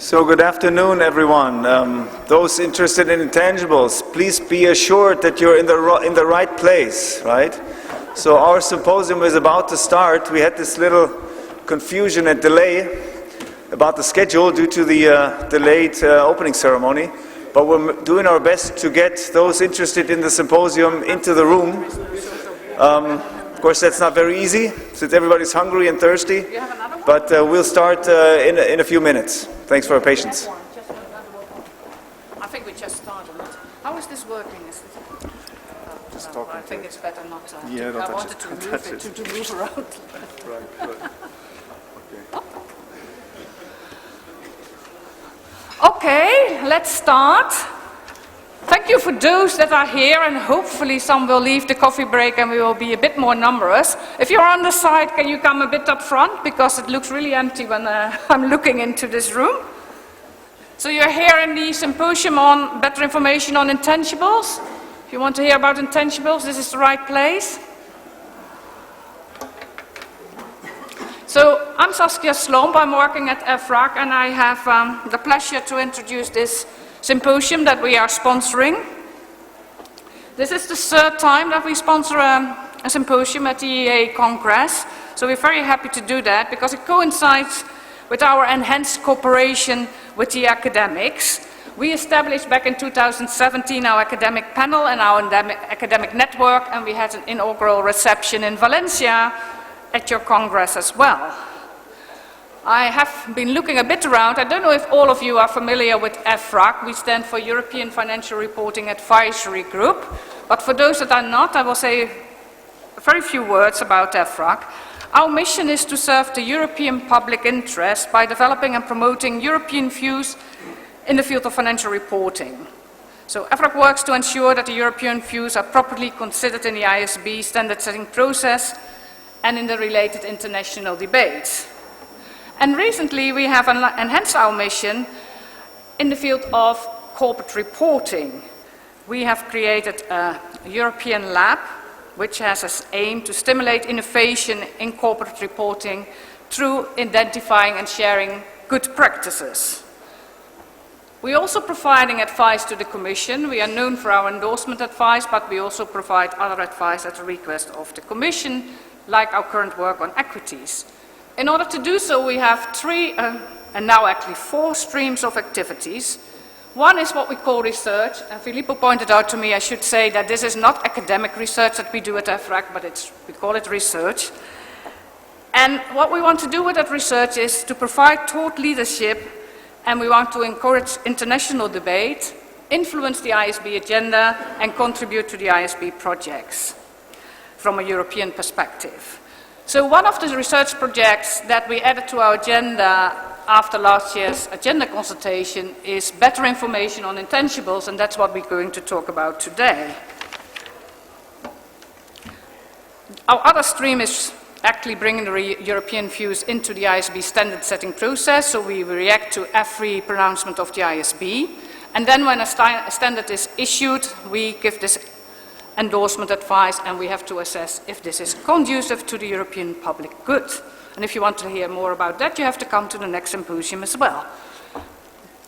So good afternoon, everyone. Those interested in intangibles, please be assured that you're in the right place, right? So our symposium is about to start. We had this little confusion and delay about the schedule due to the delayed opening ceremony, but we're doing our best to get those interested in the symposium into the room. Of course, that's not very easy since everybody's hungry and thirsty, but we'll start in a few minutes. Thanks for your patience. I think we just started. How is this working? Just talking. I think it's better not to. Yeah, I wanted to move it, to move around. Right. Okay, let's start. Thank you for those that are here, and hopefully some will leave the coffee break and we will be a bit more numerous. If you're on the side, can you come a bit up front, because it looks really empty when I'm looking into this room. So you're here in the symposium on better information on intangibles. If you want to hear about intangibles, this is the right place. So I'm Saskia Slomp, I'm working at Efrag, and I have the pleasure to introduce this symposium that we are sponsoring. This is the third time that we sponsor a symposium at the EEA Congress, so we're very happy to do that because it coincides with our enhanced cooperation with the academics. We established back in 2017 our academic panel and our academic network, and we had an inaugural reception in Valencia at your Congress as well. I have been looking a bit around. I don't know if all of you are familiar with Efrag. We stand for European Financial Reporting Advisory Group. But for those that are not, I will say a very few words about Efrag. Our mission is to serve the European public interest by developing and promoting European views in the field of financial reporting. So Efrag works to ensure that the European views are properly considered in the ISB standard setting process and in the related international debates. And recently we have enhanced our mission in the field of corporate reporting. We have created a European lab which has as aim to stimulate innovation in corporate reporting through identifying and sharing good practices. We are also providing advice to the Commission. We are known for our endorsement advice, but we also provide other advice at the request of the Commission, like our current work on equities. In order to do so, we have three, and now actually four streams of activities. One is what we call research, and Filippo pointed out to me I should say that this is not academic research that we do at Efrag, but we call it research. And what we want to do with that research is to provide thought leadership, and we want to encourage international debate, influence the ISB agenda, and contribute to the ISB projects from a European perspective. So one of the research projects that we added to our agenda after last year's agenda consultation is better information on intangibles, and that's what we're going to talk about today. Our other stream is actually bringing the European views into the ISB standard setting process, so we react to every pronouncement of the ISB, and then when a standard is issued, we give this endorsement advice, and we have to assess if this is conducive to the European public good. And if you want to hear more about that, you have to come to the next symposium as well.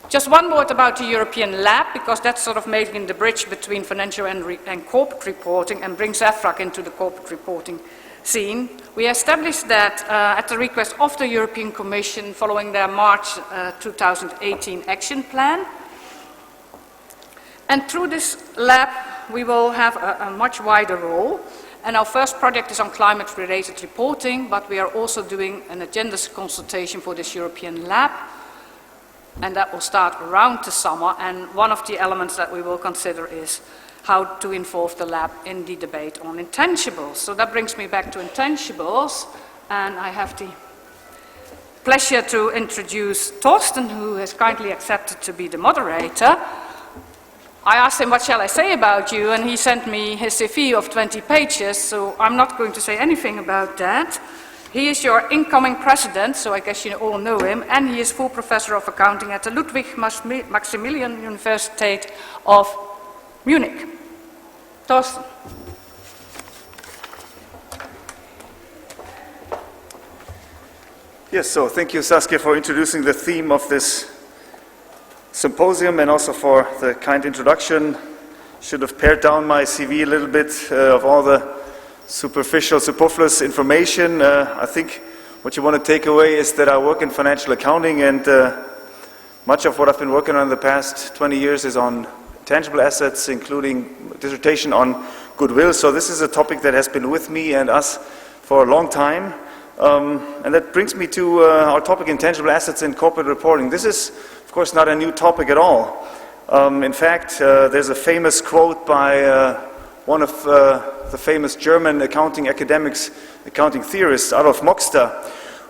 Just one word about the European lab, because that's sort of making the bridge between financial and corporate reporting and brings Efrag into the corporate reporting scene. We established that at the request of the European Commission following their March 2018 action plan. And through this lab, we will have a much wider role. And our first project is on climate-related reporting, but we are also doing an agenda consultation for this European lab. And that will start around the summer. And one of the elements that we will consider is how to involve the lab in the debate on intangibles. So that brings me back to intangibles. And I have the pleasure to introduce Torsten, who has kindly accepted to be the moderator. I asked him, what shall I say about you? And he sent me his CV of 20 pages, so I'm not going to say anything about that. He is your incoming president, so I guess you all know him, and he is full professor of accounting at the Ludwig Maximilian University of Munich. Torsten. Yes, so thank you, Saskia, for introducing the theme of this Symposium and also for the kind introduction. Should have pared down my CV a little bit of all the superficial, superfluous information. I think what you want to take away is that I work in financial accounting, and much of what I've been working on the past 20 years is on tangible assets, including dissertation on goodwill. So this is a topic that has been with me and us for a long time. And that brings me to our topic, intangible assets in corporate reporting. This is, of course, not a new topic at all. In fact, there's a famous quote by one of the famous German accounting academics, accounting theorists, Adolf Moxter,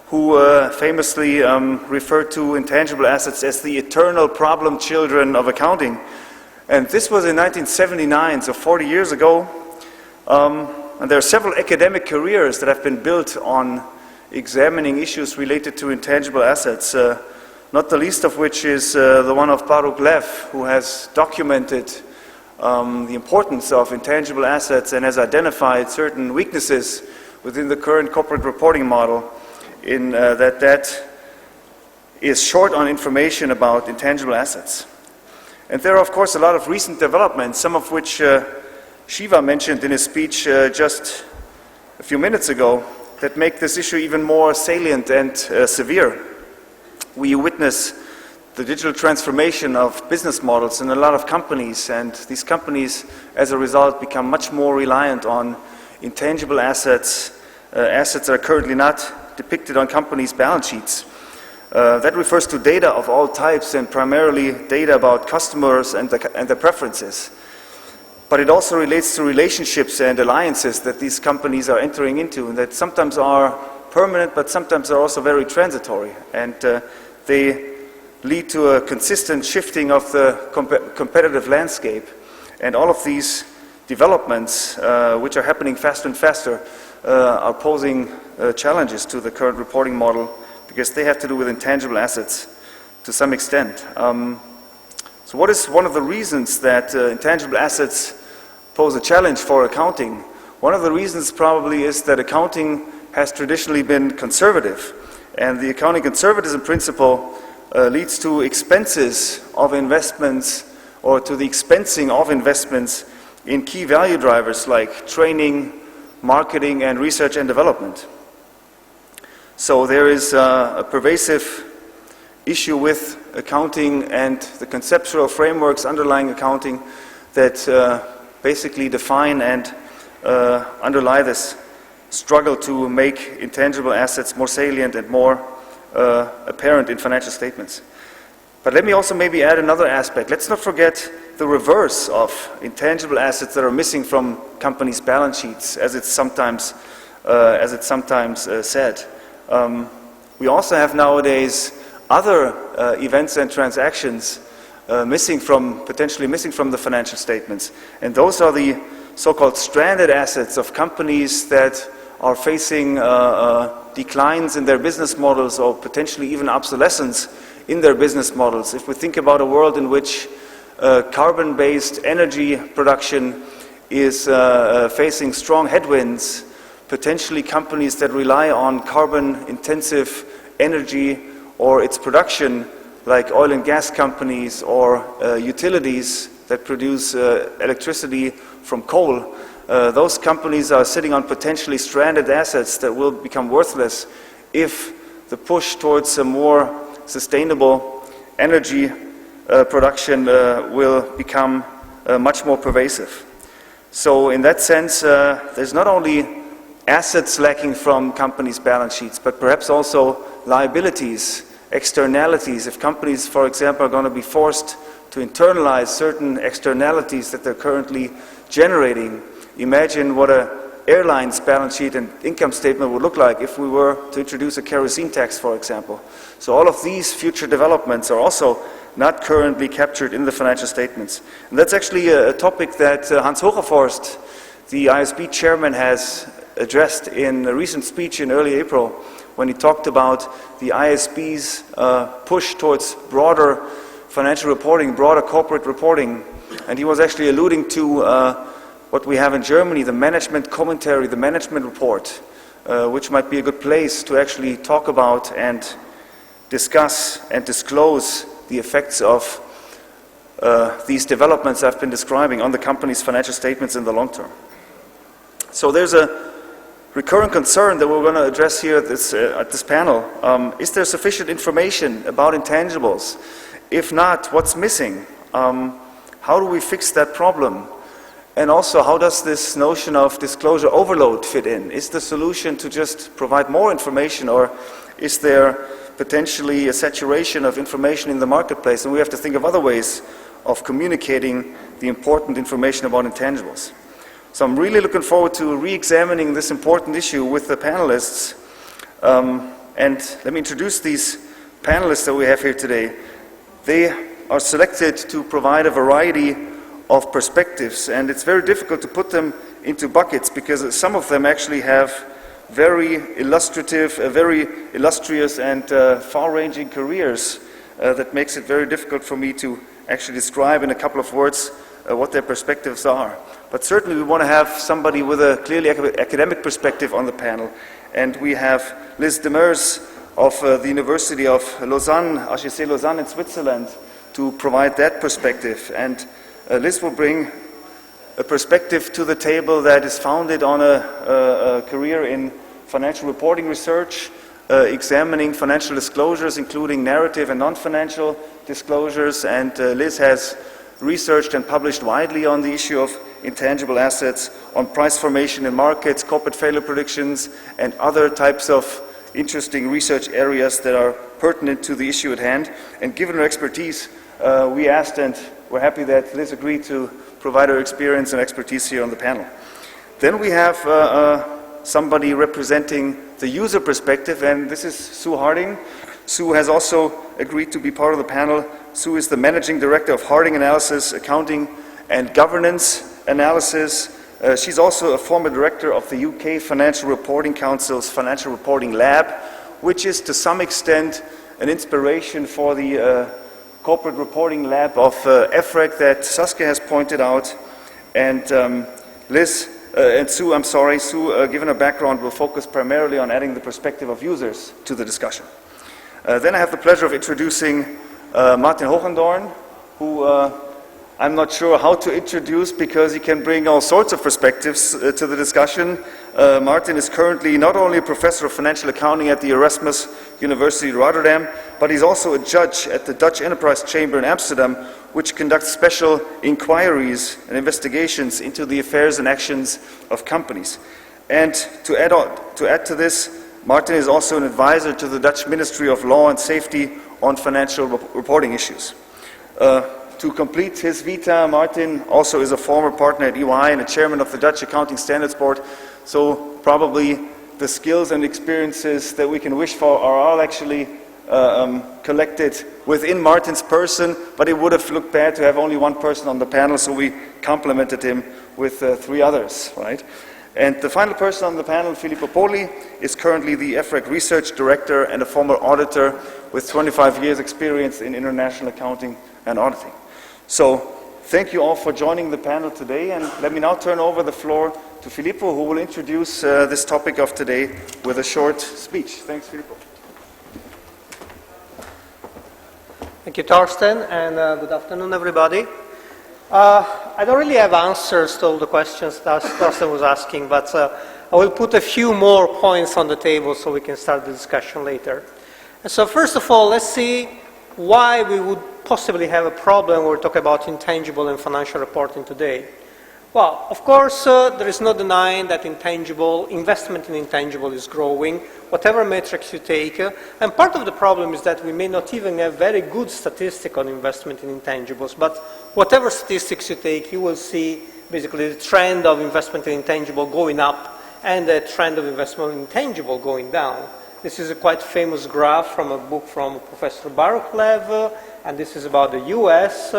who famously referred to intangible assets as the eternal problem children of accounting. And this was in 1979, so 40 years ago. And there are several academic careers that have been built on examining issues related to intangible assets, not the least of which is the one of Baruch Lev, who has documented the importance of intangible assets and has identified certain weaknesses within the current corporate reporting model in that is short on information about intangible assets. And there are, of course, a lot of recent developments, some of which Shiva mentioned in his speech just a few minutes ago, that make this issue even more salient and severe. We witness the digital transformation of business models in a lot of companies, and these companies, as a result, become much more reliant on intangible assets, assets that are currently not depicted on companies' balance sheets. That refers to data of all types, and primarily data about customers and their preferences. But it also relates to relationships and alliances that these companies are entering into, and that sometimes are permanent, but sometimes are also very transitory. And they lead to a consistent shifting of the competitive landscape. And all of these developments, which are happening faster and faster, are posing challenges to the current reporting model, because they have to do with intangible assets to some extent. So what is one of the reasons that intangible assets pose a challenge for accounting? One of the reasons probably is that accounting has traditionally been conservative, and the accounting conservatism principle leads to expenses of investments, or to the expensing of investments in key value drivers like training, marketing, and research and development. So there is a pervasive issue with accounting and the conceptual frameworks underlying accounting that basically define and underlie this struggle to make intangible assets more salient and more apparent in financial statements. But let me also maybe add another aspect. Let's not forget the reverse of intangible assets that are missing from companies' balance sheets, as it's sometimes said. We also have nowadays other events and transactions potentially missing from the financial statements. And those are the so-called stranded assets of companies that are facing declines in their business models, or potentially even obsolescence in their business models. If we think about a world in which carbon-based energy production is facing strong headwinds, potentially companies that rely on carbon-intensive energy or its production, like oil and gas companies or utilities that produce electricity from coal, those companies are sitting on potentially stranded assets that will become worthless if the push towards a more sustainable energy production will become much more pervasive. So in that sense, there's not only assets lacking from companies' balance sheets, but perhaps also liabilities, externalities. If companies, for example, are going to be forced to internalize certain externalities that they're currently generating, imagine what an airline's balance sheet and income statement would look like if we were to introduce a kerosene tax, for example. So all of these future developments are also not currently captured in the financial statements. And that's actually a topic that Hans Hogevorst, the ISB chairman, has addressed in a recent speech in early April, when he talked about the ISB's push towards broader financial reporting, broader corporate reporting. And he was actually alluding to what we have in Germany, the management commentary, the management report, which might be a good place to actually talk about and discuss and disclose the effects of these developments I've been describing on the company's financial statements in the long term. So there's a recurrent concern that we're going to address here at this panel. Is there sufficient information about intangibles? If not, what's missing? How do we fix that problem? And also, how does this notion of disclosure overload fit in? Is the solution to just provide more information, or is there potentially a saturation of information in the marketplace, and we have to think of other ways of communicating the important information about intangibles? So I'm really looking forward to re-examining this important issue with the panelists. And let me introduce these panelists that we have here today. They are selected to provide a variety of perspectives, and it's very difficult to put them into buckets because some of them actually have very illustrative, very illustrious and far-ranging careers that makes it very difficult for me to actually describe in a couple of words what their perspectives are. But certainly we want to have somebody with a clearly academic perspective on the panel, and we have Liz Demers of the University of Lausanne, HEC Lausanne in Switzerland, to provide that perspective. And Liz will bring a perspective to the table that is founded on a career in financial reporting research, examining financial disclosures, including narrative and non-financial disclosures. And Liz has researched and published widely on the issue of intangible assets, on price formation in markets, corporate failure predictions, and other types of interesting research areas that are pertinent to the issue at hand. And given her expertise, we asked, and we're happy that Liz agreed to provide her experience and expertise here on the panel. Then we have somebody representing the user perspective, and this is Sue Harding. Sue has also agreed to be part of the panel. Sue is the Managing Director of Harding Analysis, Accounting and Governance Analysis. She's also a former director of the UK Financial Reporting Council's Financial Reporting Lab, which is to some extent an inspiration for the corporate reporting lab of Efrag that Saskia has pointed out. And Sue, given her background, will focus primarily on adding the perspective of users to the discussion. Then I have the pleasure of introducing Martin Hogendorn, who I'm not sure how to introduce because he can bring all sorts of perspectives to the discussion. Martin is currently not only a professor of financial accounting at the Erasmus University Rotterdam, but he's also a judge at the Dutch Enterprise Chamber in Amsterdam, which conducts special inquiries and investigations into the affairs and actions of companies. And to add to this, Martin is also an advisor to the Dutch Ministry of Law and Safety on financial reporting issues. To complete his vita, Martin also is a former partner at EY and a chairman of the Dutch Accounting Standards Board. So probably the skills and experiences that we can wish for are all actually collected within Martin's person, but it would have looked bad to have only one person on the panel, so we complemented him with three others, right? And the final person on the panel, Filippo Poli, is currently the Efrag Research Director and a former auditor with 25 years experience in international accounting and auditing. So thank you all for joining the panel today, and let me now turn over the floor to Filippo, who will introduce this topic of today with a short speech. Thanks, Filippo. Thank you, Torsten, and good afternoon, everybody. I don't really have answers to all the questions that Torsten was asking, but I will put a few more points on the table so we can start the discussion later. And so first of all, let's see why we would possibly have a problem when we talk about intangible and financial reporting today. Well, of course, there is no denying that investment in intangible is growing, whatever metrics you take. And part of the problem is that we may not even have very good statistics on investment in intangibles, but whatever statistics you take, you will see basically the trend of investment in intangible going up and the trend of investment in intangible going down. This is a quite famous graph from a book from Professor Baruchlev, and this is about the US.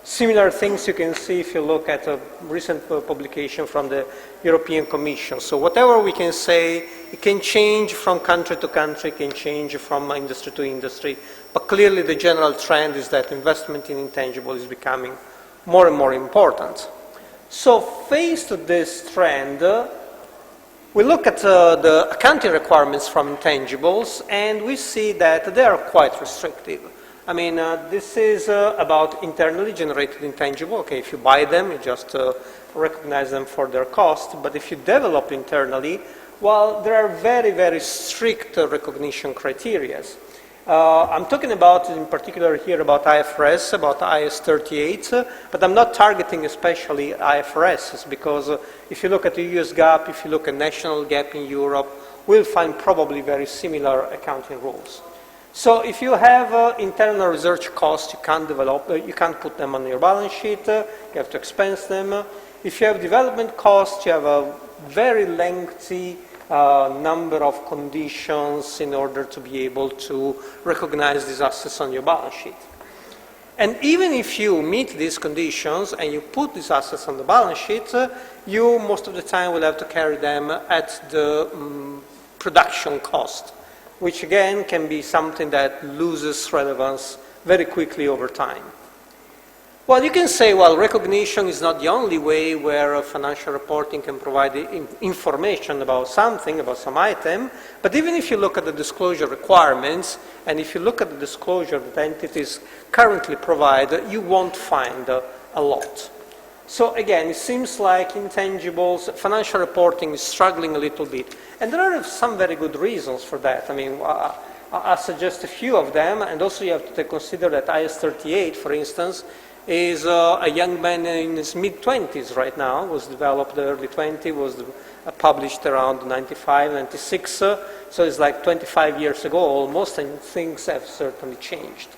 Similar things you can see if you look at a recent publication from the European Commission. So whatever we can say, it can change from country to country, it can change from industry to industry, but clearly the general trend is that investment in intangible is becoming more and more important. So faced with this trend, we look at the accounting requirements from intangibles, and we see that they are quite restrictive. I mean, this is about internally generated intangible. Okay, if you buy them, you just recognize them for their cost. But if you develop internally, well, there are very, very strict recognition criteria. I'm talking about, in particular here, about IFRS, about IS 38, but I'm not targeting especially IFRS, because if you look at the US GAAP, if you look at national GAAP in Europe, we'll find probably very similar accounting rules. So if you have internal research costs, you can't develop, you can't put them on your balance sheet, you have to expense them. If you have development costs, you have a very lengthy number of conditions in order to be able to recognize these assets on your balance sheet. And even if you meet these conditions and you put these assets on the balance sheet, you most of the time will have to carry them at the production cost, which again can be something that loses relevance very quickly over time. Well, you can say, well, recognition is not the only way where financial reporting can provide information about something, about some item, but even if you look at the disclosure requirements, and if you look at the disclosure that entities currently provide, you won't find a lot. So again, it seems like intangibles, financial reporting is struggling a little bit, and there are some very good reasons for that. I mean, I'll suggest a few of them, and also you have to consider that IS 38, for instance, is a young man in his mid-20s right now, was developed early 20s, was published around 95, 96, so it's like 25 years ago almost, and things have certainly changed.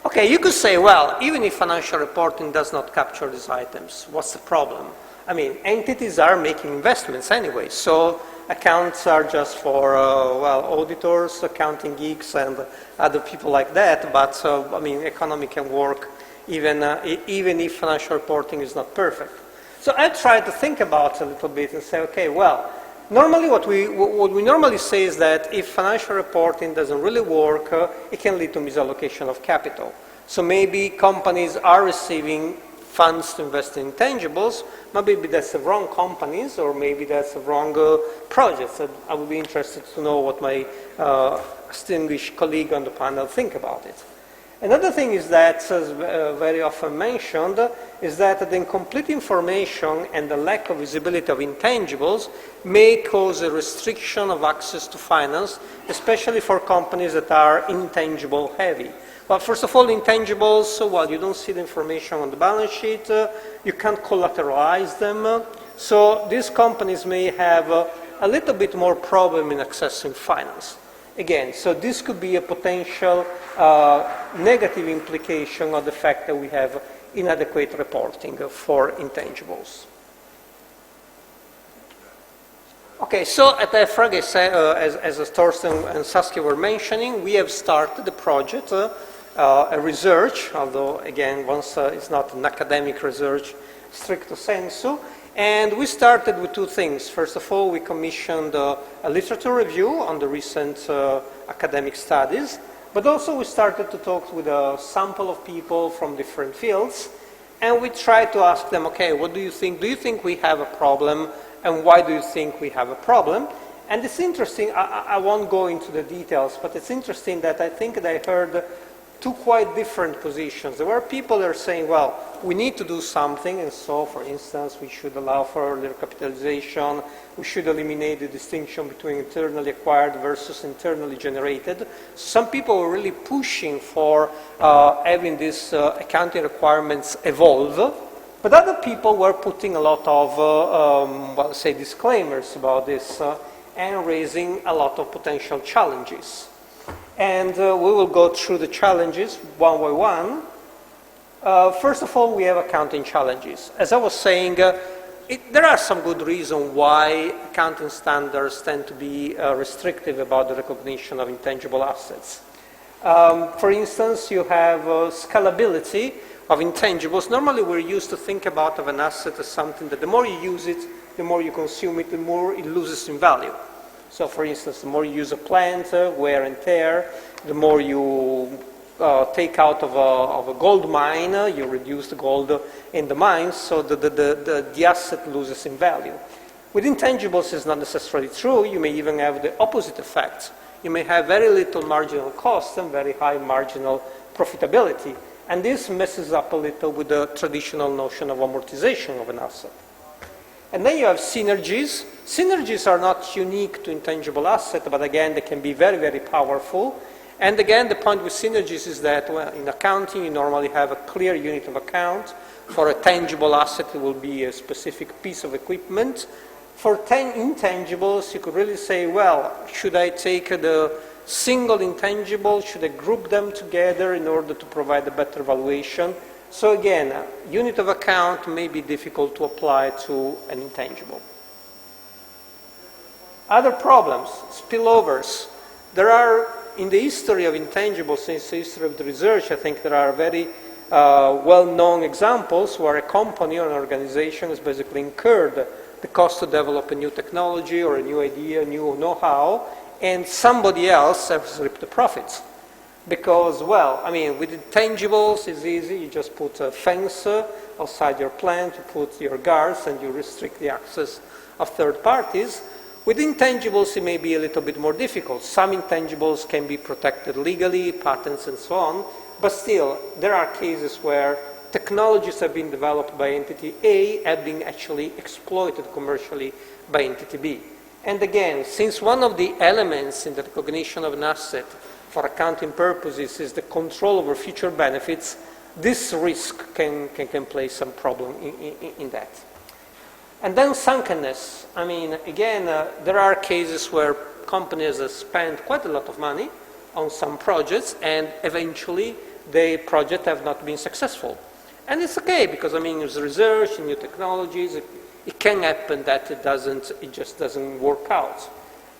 Okay, you could say, well, even if financial reporting does not capture these items, what's the problem? I mean, entities are making investments anyway, so accounts are just for, well, auditors, accounting geeks, and other people like that, but, I mean, economy can work even if financial reporting is not perfect. So I try to think about it a little bit and say, okay, well, normally what we normally say is that if financial reporting doesn't really work, it can lead to misallocation of capital. So maybe companies are receiving funds to invest in intangibles, maybe that's the wrong companies, or maybe that's the wrong projects. I would be interested to know what my distinguished colleague on the panel think about it. Another thing is that, as very often mentioned, is that the incomplete information and the lack of visibility of intangibles may cause a restriction of access to finance, especially for companies that are intangible heavy. Well, first of all, intangibles, well, you don't see the information on the balance sheet, you can't collateralize them, so these companies may have a little bit more problem in accessing finance. Again, so this could be a potential negative implication of the fact that we have inadequate reporting for intangibles. Okay, so at Efrag, as Torsten and Saskia were mentioning, we have started the project, a research, although again, once it's not an academic research stricto sensu, and we started with two things. First of all, we commissioned a literature review on the recent academic studies, but also we started to talk with a sample of people from different fields, and we tried to ask them, okay, what do you think? Do you think we have a problem, and why do you think we have a problem? And it's interesting, I won't go into the details, but it's interesting that I think that I heard two quite different positions. There were people that are saying, well, we need to do something, and so, for instance, we should allow for earlier capitalization, we should eliminate the distinction between internally acquired versus internally generated. Some people were really pushing for having these accounting requirements evolve, but other people were putting a lot of, well, say, disclaimers about this and raising a lot of potential challenges. And we will go through the challenges one by one. First of all, we have accounting challenges. As I was saying, there are some good reasons why accounting standards tend to be restrictive about the recognition of intangible assets. For instance, you have scalability of intangibles. Normally, we're used to think about an asset as something that the more you use it, the more you consume it, the more it loses in value. So, for instance, the more you use a plant, wear and tear, the more you take out of a gold mine, you reduce the gold in the mine, so the asset loses in value. With intangibles, it's not necessarily true. You may even have the opposite effect. you may have very little marginal cost and very high marginal profitability. And this messes up a little with the traditional notion of amortization of an asset. And then you have synergies. Synergies are not unique to intangible asset, but again, they can be very, very powerful. And again, the point with synergies is that, well, in accounting, you normally have a clear unit of account. For a tangible asset, it will be a specific piece of equipment. For intangibles, you could really say, well, should I take the single intangible? Should I group them together in order to provide a better valuation? So again, unit of account may be difficult to apply to an intangible. Other problems, spillovers. There are, in the history of intangibles, since the history of the research, I think there are very well-known examples where a company or an organization has basically incurred the cost to develop a new technology or a new idea, new know-how, and somebody else has reaped the profits. Because, well, I mean, with intangibles, it's easy. You just put a fence outside your plant, you put your guards, and you restrict the access of third parties. With intangibles, it may be a little bit more difficult. Some intangibles can be protected legally, patents and so on, but still, there are cases where technologies have been developed by entity A have been actually exploited commercially by entity B. And again, since one of the elements in the recognition of an asset for accounting purposes is the control over future benefits, this risk can play some problem in that. And then sunkenness. I mean, again, there are cases where companies have spent quite a lot of money on some projects and eventually the project have not been successful. And it's okay because, I mean, it's research and new technologies. It can happen that it just doesn't work out.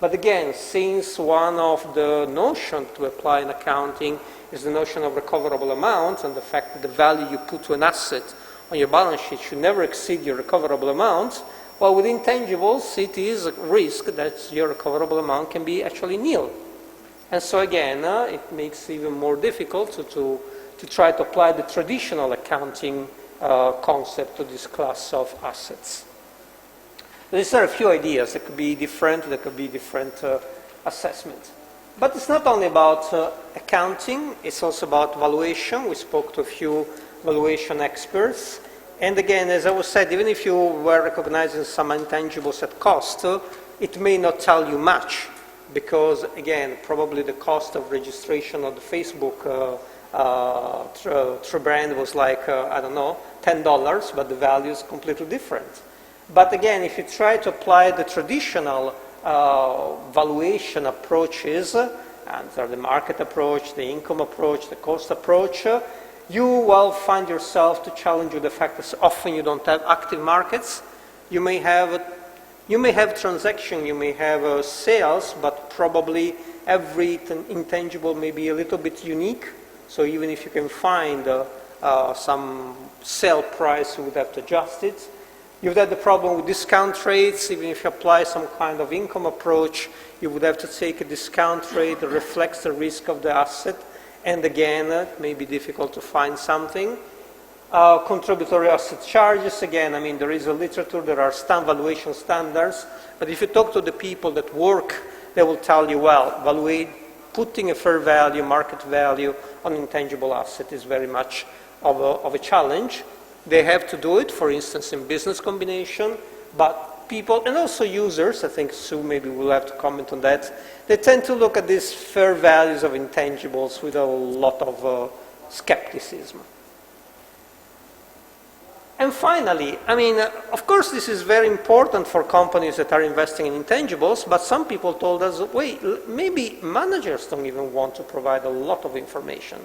But again, since one of the notions to apply in accounting is the notion of recoverable amount and the fact that the value you put to an asset on your balance sheet should never exceed your recoverable amount, well, with intangibles, it is a risk that your recoverable amount can be actually nil. And so again, it makes it even more difficult to try to apply the traditional accounting concept to this class of assets. These are a few ideas that could be different assessments. But it's not only about accounting, it's also about valuation. We spoke to a few valuation experts. And again, as I was said, even if you were recognizing some intangibles at cost, it may not tell you much. Because again, probably the cost of registration of the Facebook through brand was like, I don't know, $10, but the value is completely different. But again, if you try to apply the traditional valuation approaches, and the market approach, the income approach, the cost approach, you will find yourself to challenge with the fact that often you don't have active markets. You may have transaction, you may have sales, but probably every intangible may be a little bit unique. So even if you can find some sale price, you would have to adjust it. You've had the problem with discount rates. Even if you apply some kind of income approach, you would have to take a discount rate that reflects the risk of the asset. And again, it may be difficult to find something. Contributory asset charges, again, I mean, there is a literature, there are valuation standards, but if you talk to the people that work, they will tell you, well, putting a fair value, market value on intangible asset is very much of a challenge. They have to do it, for instance, in business combination, but people, and also users, I think Sue maybe will have to comment on that, they tend to look at these fair values of intangibles with a lot of skepticism. And finally, I mean, of course this is very important for companies that are investing in intangibles, but some people told us, wait, maybe managers don't even want to provide a lot of information.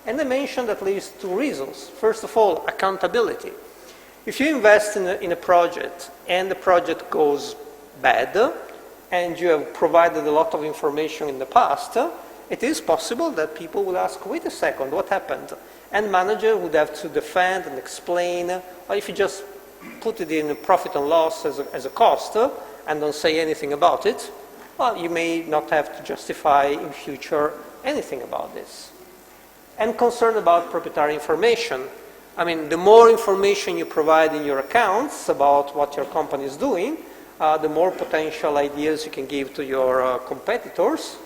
And they mentioned at least two reasons. First of all, accountability. If you invest in a project and the project goes bad and you have provided a lot of information in the past, it is possible that people will ask, wait a second, what happened? And manager would have to defend and explain, or if you just put it in profit and loss as a cost and don't say anything about it, well, you may not have to justify in future anything about this. And concern about proprietary information. I mean, the more information you provide in your accounts about what your company is doing, the more potential ideas you can give to your competitors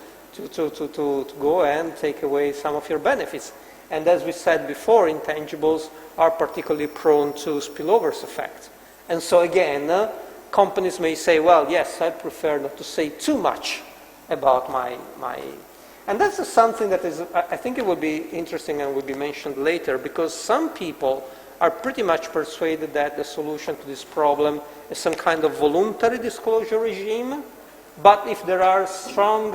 to go and take away some of your benefits. And as we said before, intangibles are particularly prone to spillovers effect. And so again, companies may say, well, yes, I prefer not to say too much about my. And that's something that is, I think it would be interesting and will be mentioned later, because some people are pretty much persuaded that the solution to this problem is some kind of voluntary disclosure regime. But if there are strong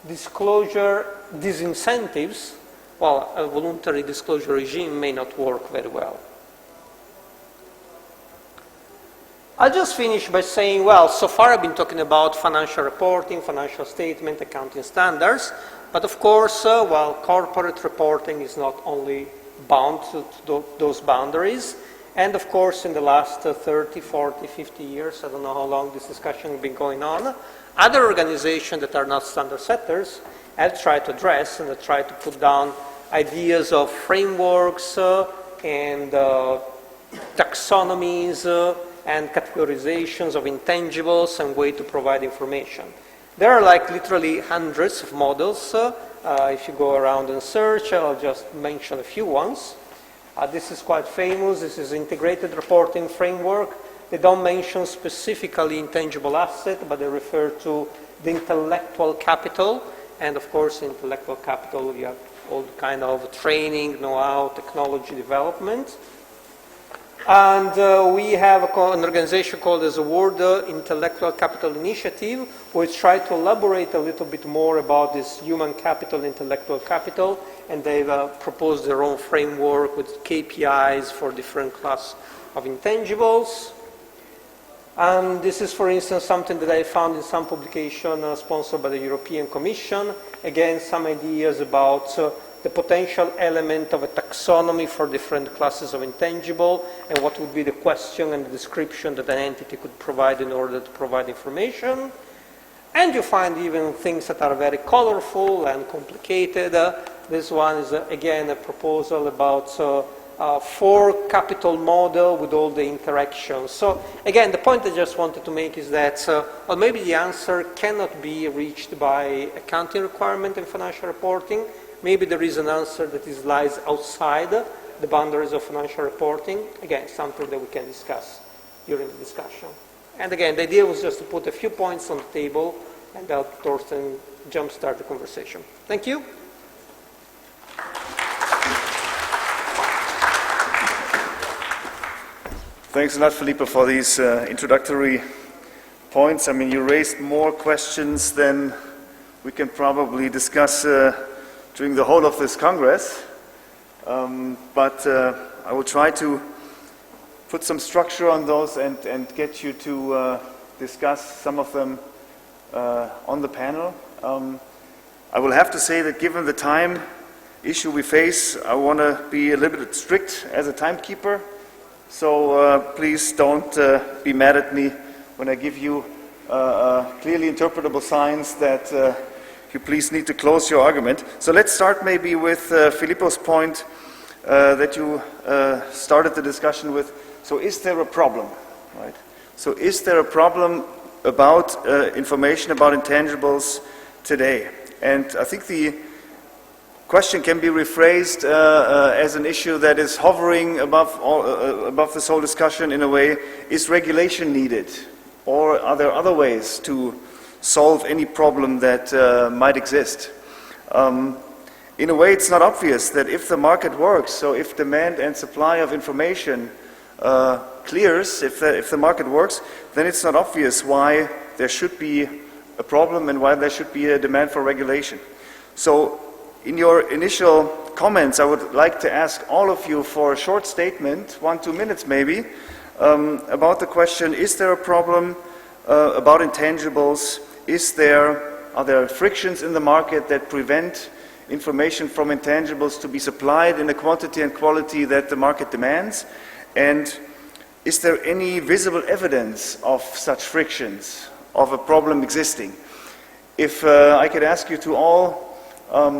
disclosure disincentives, well, a voluntary disclosure regime may not work very well. I'll just finish by saying, well, so far I've been talking about financial reporting, financial statement, accounting standards, but of course, while corporate reporting is not only bound to those boundaries, and of course in the last 30, 40, 50 years, I don't know how long this discussion has been going on, other organizations that are not standard setters have tried to address and have tried to put down ideas of frameworks and taxonomies and categorizations of intangibles and way to provide information. There are like literally hundreds of models. If you go around and search, I'll just mention a few ones. This is quite famous. This is integrated reporting framework. They don't mention specifically intangible asset, but they refer to the intellectual capital. And of course, intellectual capital, you have all kind of training, know-how, technology development. And we have an organization called as the World Intellectual Capital Initiative, which try to elaborate a little bit more about this human capital, intellectual capital, and they've proposed their own framework with KPIs for different class of intangibles. And this is, for instance, something that I found in some publication sponsored by the European Commission. Again, some ideas about the potential element of a taxonomy for different classes of intangible, and what would be the question and the description that an entity could provide in order to provide information. And you find even things that are very colorful and complicated. This one is, again, a proposal about for capital model with all the interactions. So again, the point I just wanted to make is that, well, maybe the answer cannot be reached by accounting requirement and financial reporting. Maybe there is an answer that lies outside the boundaries of financial reporting. Again, something that we can discuss during the discussion. And again, the idea was just to put a few points on the table and help Thorsten jumpstart the conversation. Thank you. Thanks a lot, Filippo, for these introductory points. I mean, you raised more questions than we can probably discuss during the whole of this Congress. But I will try to put some structure on those and get you to discuss some of them on the panel. I will have to say that given the time issue we face, I want to be a little bit strict as a timekeeper. So please don't be mad at me when I give you clearly interpretable signs that you please need to close your argument. So let's start maybe with Filippo's point that you started the discussion with. So is there a problem, right? So is there a problem about information about intangibles today? And I think the question can be rephrased as an issue that is hovering above this whole discussion in a way. Is regulation needed? Or are there other ways to solve any problem that might exist? In a way, it's not obvious that if the market works, so if demand and supply of information clears, if the market works, then it's not obvious why there should be a problem and why there should be a demand for regulation. So in your initial comments, I would like to ask all of you for a short statement, 1-2 minutes maybe, about the question, is there a problem about intangibles? Are there frictions in the market that prevent information from intangibles to be supplied in the quantity and quality that the market demands? And is there any visible evidence of such frictions, of a problem existing? If I could ask you to all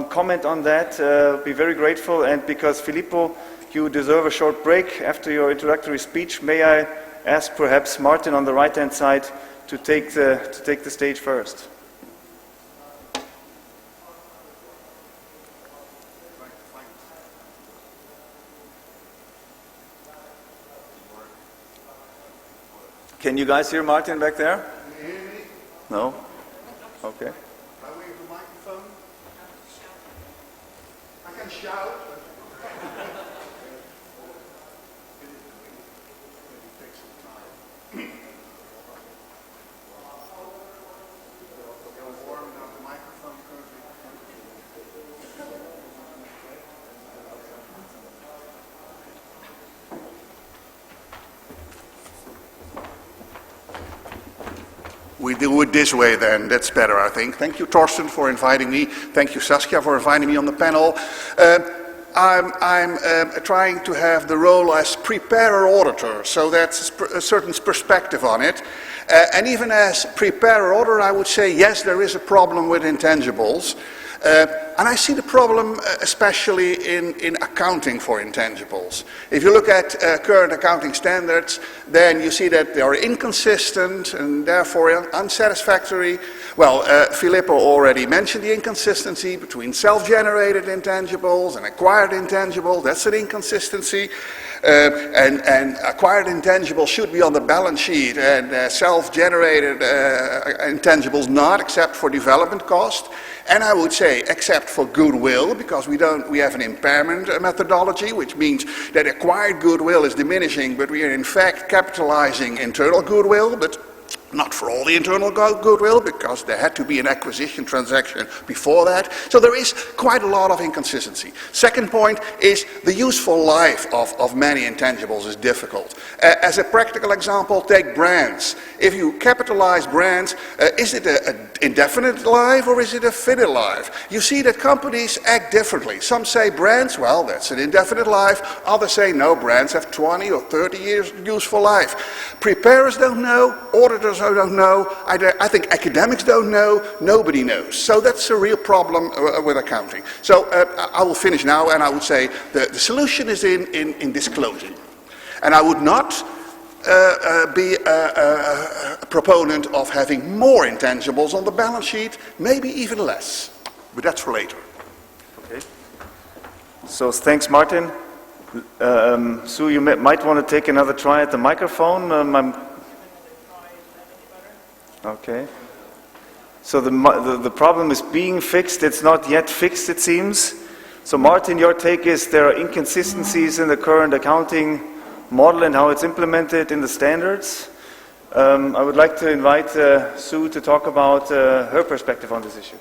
comment on that, be very grateful. And because Filippo, you deserve a short break after your introductory speech, may I ask perhaps Martin on the right-hand side to take the stage first. Can you guys hear Martin back there? Can you hear me? No? Okay. By way of the microphone? I can shout. We do it this way then, that's better I think. Thank you Torsten for inviting me. Thank you Saskia for inviting me on the panel. I'm trying to have the role as preparer auditor, so that's a certain perspective on it. And even as preparer auditor I would say yes, there is a problem with intangibles. And I see the problem especially in accounting for intangibles. If you look at current accounting standards, then you see that they are inconsistent and therefore unsatisfactory. Well, Filippo already mentioned the inconsistency between self-generated intangibles and acquired intangibles. That's an inconsistency. And acquired intangibles should be on the balance sheet and self-generated intangibles not, except for development cost. And I would say except for goodwill, because we have an impairment methodology, which means that acquired goodwill is diminishing, but we are in fact capitalizing internal goodwill, but not for all the internal goodwill, because there had to be an acquisition transaction before that. So there is quite a lot of inconsistency. Second point is the useful life of many intangibles is difficult. As a practical example, take brands. If you capitalize brands, is it an indefinite life or is it a finite life? You see that companies act differently. Some say brands, well, that's an indefinite life. Others say, no, brands have 20 or 30 years useful life. Preparers don't know, auditors don't know, I think academics don't know, nobody knows. So that's a real problem with accounting. So I will finish now, and I would say the solution is in disclosing. And I would not be a proponent of having more intangibles on the balance sheet, maybe even less. But that's for later. Okay. So thanks, Martin. Sue, you might want to take another try at the microphone. Okay. So the problem is being fixed. It's not yet fixed, it seems. So Martin, your take is there are inconsistencies in the current accounting model and how it's implemented in the standards. I would like to invite Sue to talk about her perspective on this issue.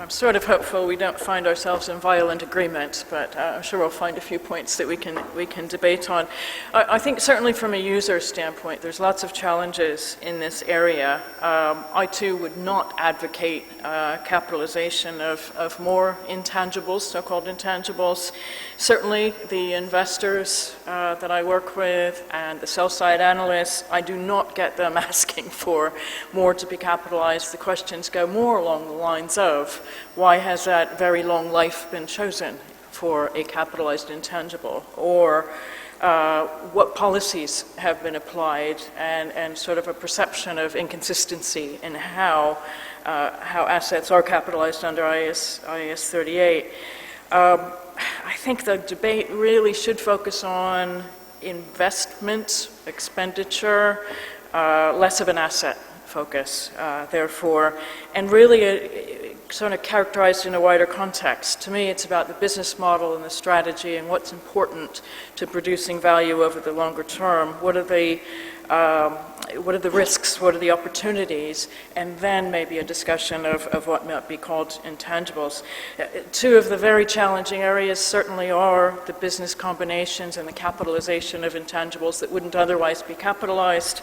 I'm sort of hopeful we don't find ourselves in violent agreement, but I'm sure we'll find a few points that we can debate on. I think certainly from a user standpoint, there's lots of challenges in this area. I too would not advocate capitalization of more intangibles, so-called intangibles. Certainly the investors that I work with and the sell-side analysts, I do not get them asking for more to be capitalized. The questions go more along the lines of, why has that very long life been chosen for a capitalized intangible? Or what policies have been applied, and sort of a perception of inconsistency in how assets are capitalized under IAS 38. I think the debate really should focus on investment, expenditure, less of an asset focus, therefore, and really sort of characterized in a wider context. To me, it's about the business model and the strategy and what's important to producing value over the longer term. What are the risks, what are the opportunities, and then maybe a discussion of what might be called intangibles. Two of the very challenging areas certainly are the business combinations and the capitalization of intangibles that wouldn't otherwise be capitalized.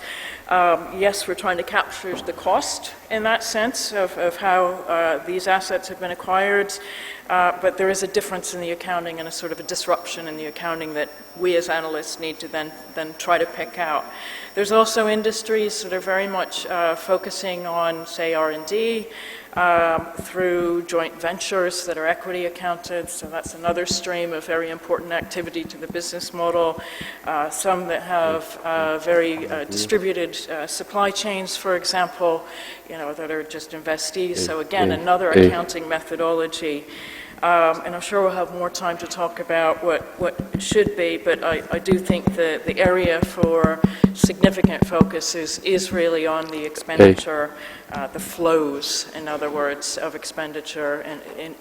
Yes, we're trying to capture the cost in that sense of how these assets have been acquired, but there is a difference in the accounting and a sort of a disruption in the accounting that we as analysts need to then try to pick out. There's also industries that are very much focusing on, say, R&D through joint ventures that are equity accounted, so that's another stream of very important activity to the business model. Some that have very distributed supply chains, for example, that are just investees, so again, another accounting methodology. And I'm sure we'll have more time to talk about what should be, but I do think the area for significant focus is really on the expenditure, the flows, in other words, of expenditure,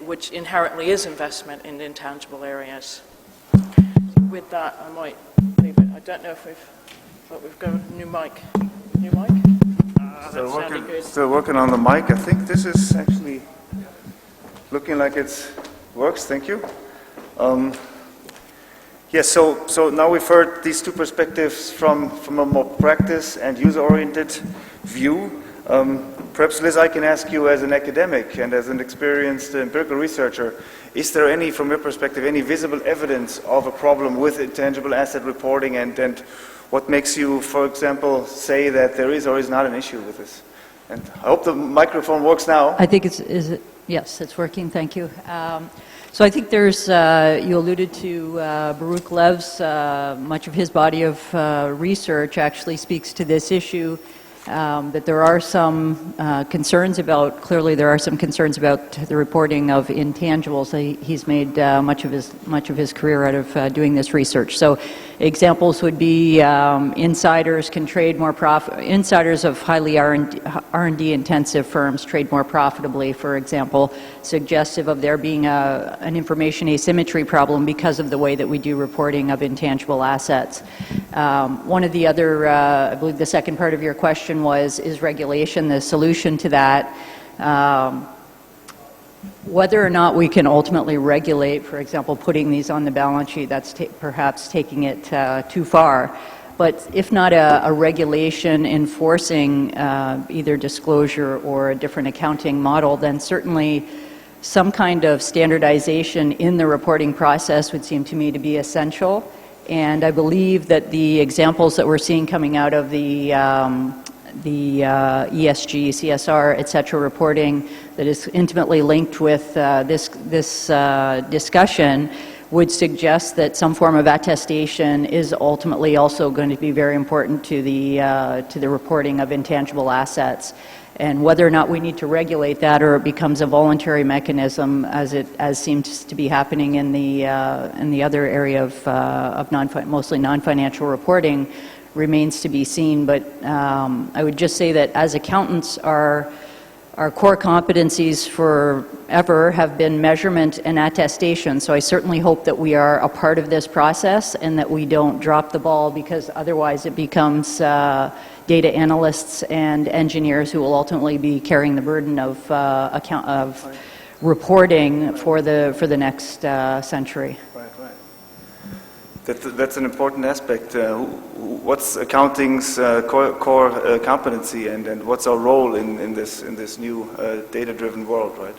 which inherently is investment in intangible areas. With that, I might leave it. I don't know if we've got a new mic. New mic? Still working on the mic. I think this is actually looking like it works. Thank you. Yes, so now we've heard these two perspectives from a more practice and user-oriented view. Perhaps, Liz, I can ask you as an academic and as an experienced empirical researcher, is there any, from your perspective, any visible evidence of a problem with intangible asset reporting, and what makes you, for example, say that there is or is not an issue with this? And I hope the microphone works now. I think yes, it's working, thank you. So I think there's, you alluded to Baruch Lev's, much of his body of research actually speaks to this issue, that there are some concerns about, clearly there are some concerns about the reporting of intangibles. He's made much of his career out of doing this research. So examples would be insiders can trade more insiders of highly R&D intensive firms trade more profitably, for example, suggestive of there being an information asymmetry problem because of the way that we do reporting of intangible assets. One of the other, I believe the second part of your question was, is regulation the solution to that? Whether or not we can ultimately regulate, for example, putting these on the balance sheet, that's perhaps taking it too far. But if not a regulation enforcing either disclosure or a different accounting model, then certainly some kind of standardization in the reporting process would seem to me to be essential. And I believe that the examples that we're seeing coming out of the ESG, CSR, et cetera, reporting that is intimately linked with this discussion would suggest that some form of attestation is ultimately also going to be very important to the reporting of intangible assets. And whether or not we need to regulate that or it becomes a voluntary mechanism, as seems to be happening in the other area of mostly non-financial reporting, remains to be seen. But I would just say that as accountants, our core competencies forever have been measurement and attestation. So I certainly hope that we are a part of this process and that we don't drop the ball, because otherwise it becomes data analysts and engineers who will ultimately be carrying the burden of reporting for the next century. Right. That's an important aspect. What's accounting's core competency, and what's our role in this new data-driven world, right?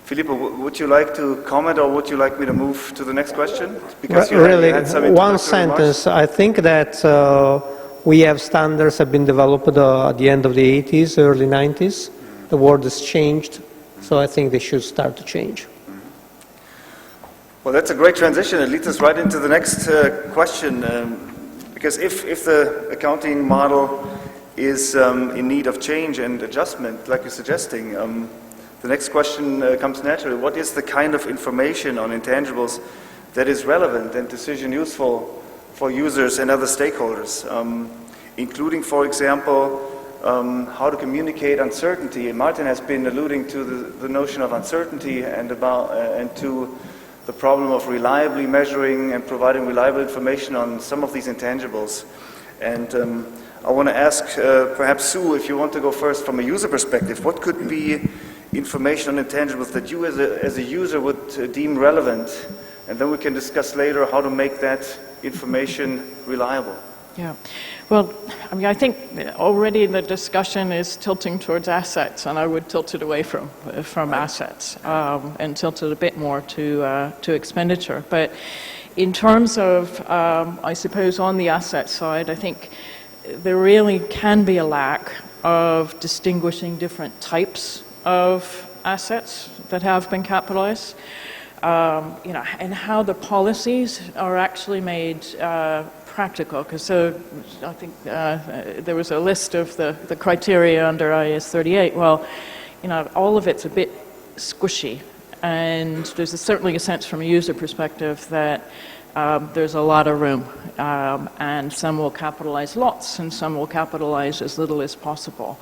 Filippo, would you like to comment, or would you like me to move to the next question? Because you had some one sentence. Remarks. I think that we have standards have been developed at the end of the 80s, early 90s. The world has changed, so I think they should start to change. Well, that's a great transition. It leads us right into the next question. Because if the accounting model is in need of change and adjustment, like you're suggesting, the next question comes naturally. What is the kind of information on intangibles that is relevant and decision useful for users and other stakeholders, including, for example, how to communicate uncertainty? And Martin has been alluding to the notion of uncertainty and to the problem of reliably measuring and providing reliable information on some of these intangibles. And I want to ask, perhaps Sue, if you want to go first from a user perspective, what could be information on intangibles that you as a user would deem relevant? And then we can discuss later how to make that information reliable. Yeah. Well, I mean, I think already the discussion is tilting towards assets, and I would tilt it away from assets and tilt it a bit more to expenditure. But in terms of, I suppose, on the asset side, I think there really can be a lack of distinguishing different types of assets that have been capitalized. And how the policies are actually made practical. Because so I think there was a list of the criteria under IAS 38. Well, all of it's a bit squishy And there's certainly a sense from a user perspective that there's a lot of room, and some will capitalize lots and some will capitalize as little as possible.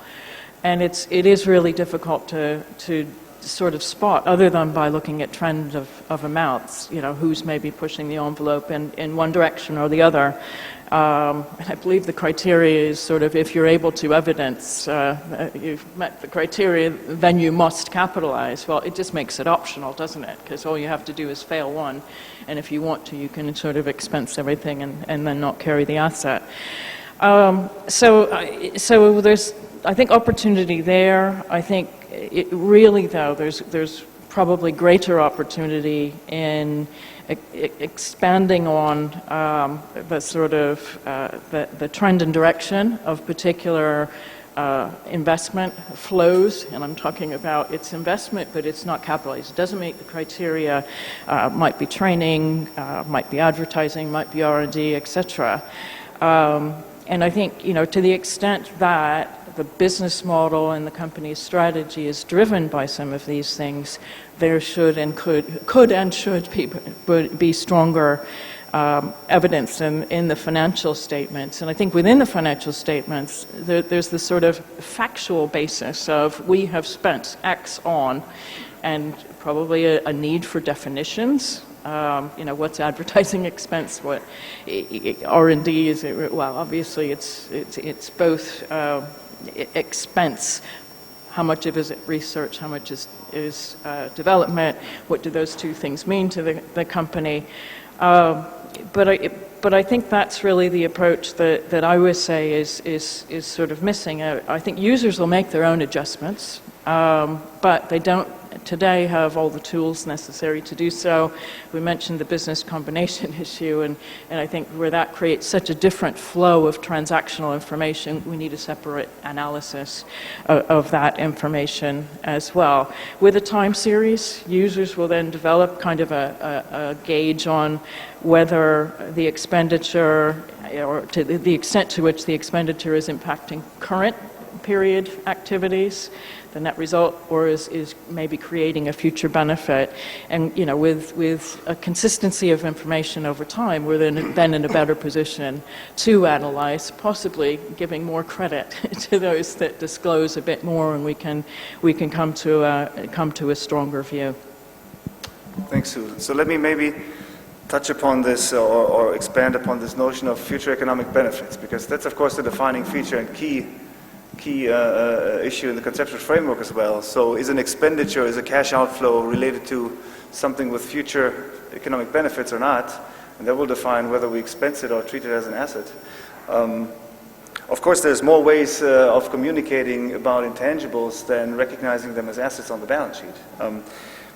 And it is really difficult to sort of spot, other than by looking at trend of amounts, who's maybe pushing the envelope in one direction or the other. And I believe the criteria is sort of, if you're able to evidence you've met the criteria, then you must capitalize. Well, it just makes it optional, doesn't it? Because all you have to do is fail one, and if you want to, you can sort of expense everything and then not carry the asset. So there's, I think, opportunity there. I think really, though, there's probably greater opportunity in expanding on the sort of the trend and direction of particular investment flows, and I'm talking about its investment, but it's not capitalized. It doesn't meet the criteria. Might be training, might be advertising, might be R&D, etc. And I think, to the extent that the business model and the company's strategy is driven by some of these things, there should and could and should be stronger evidence in the financial statements. And I think within the financial statements, there's this sort of factual basis of we have spent X on, and probably a need for definitions. What's advertising expense? What R&D is? Well, obviously it's both expense. How much of it is research? How much is development? What do those two things mean to the company? But I think that's really the approach that I would say is sort of missing. I think users will make their own adjustments, but they don't today have all the tools necessary to do so. We mentioned the business combination issue, and I think where that creates such a different flow of transactional information, we need a separate analysis of that information as well. With a time series, users will then develop kind of a gauge on whether the expenditure, or to the extent to which the expenditure is impacting current period activities, the net result, or is maybe creating a future benefit. And with a consistency of information over time, we're then in a better position to analyze, possibly giving more credit to those that disclose a bit more, and we can come to a stronger view. Thanks, Susan. So let me maybe touch upon this or expand upon this notion of future economic benefits, because that's of course the defining feature and key issue in the conceptual framework as well. So is an expenditure, is a cash outflow related to something with future economic benefits or not? And that will define whether we expense it or treat it as an asset. Of course, there's more ways of communicating about intangibles than recognizing them as assets on the balance sheet.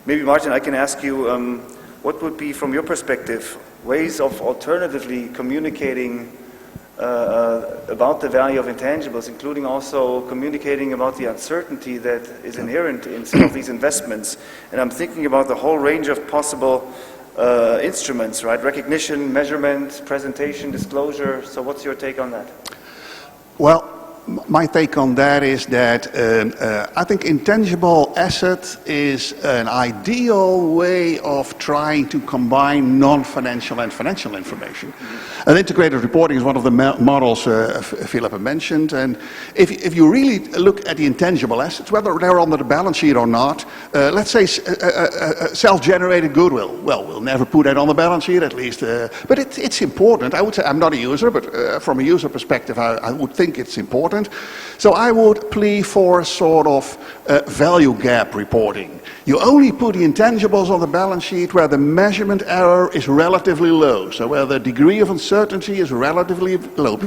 Maybe, Martin, I can ask you, what would be, from your perspective, ways of alternatively communicating about the value of intangibles, including also communicating about the uncertainty that is inherent in some of these investments. And I'm thinking about the whole range of possible instruments, right? Recognition, measurement, presentation, disclosure. So what's your take on that? Well, my take on that is that I think intangible asset is an ideal way of trying to combine non-financial and financial information. And integrated reporting is one of the models Philip mentioned. And if you really look at the intangible assets, whether they're on the balance sheet or not, let's say self-generated goodwill. Well, we'll never put that on the balance sheet, at least. But it's important. I would say, I'm not a user, but from a user perspective, I would think it's important. So I would plea for a sort of value gap reporting. You only put the intangibles on the balance sheet where the measurement error is relatively low, so where the degree of uncertainty is relatively low.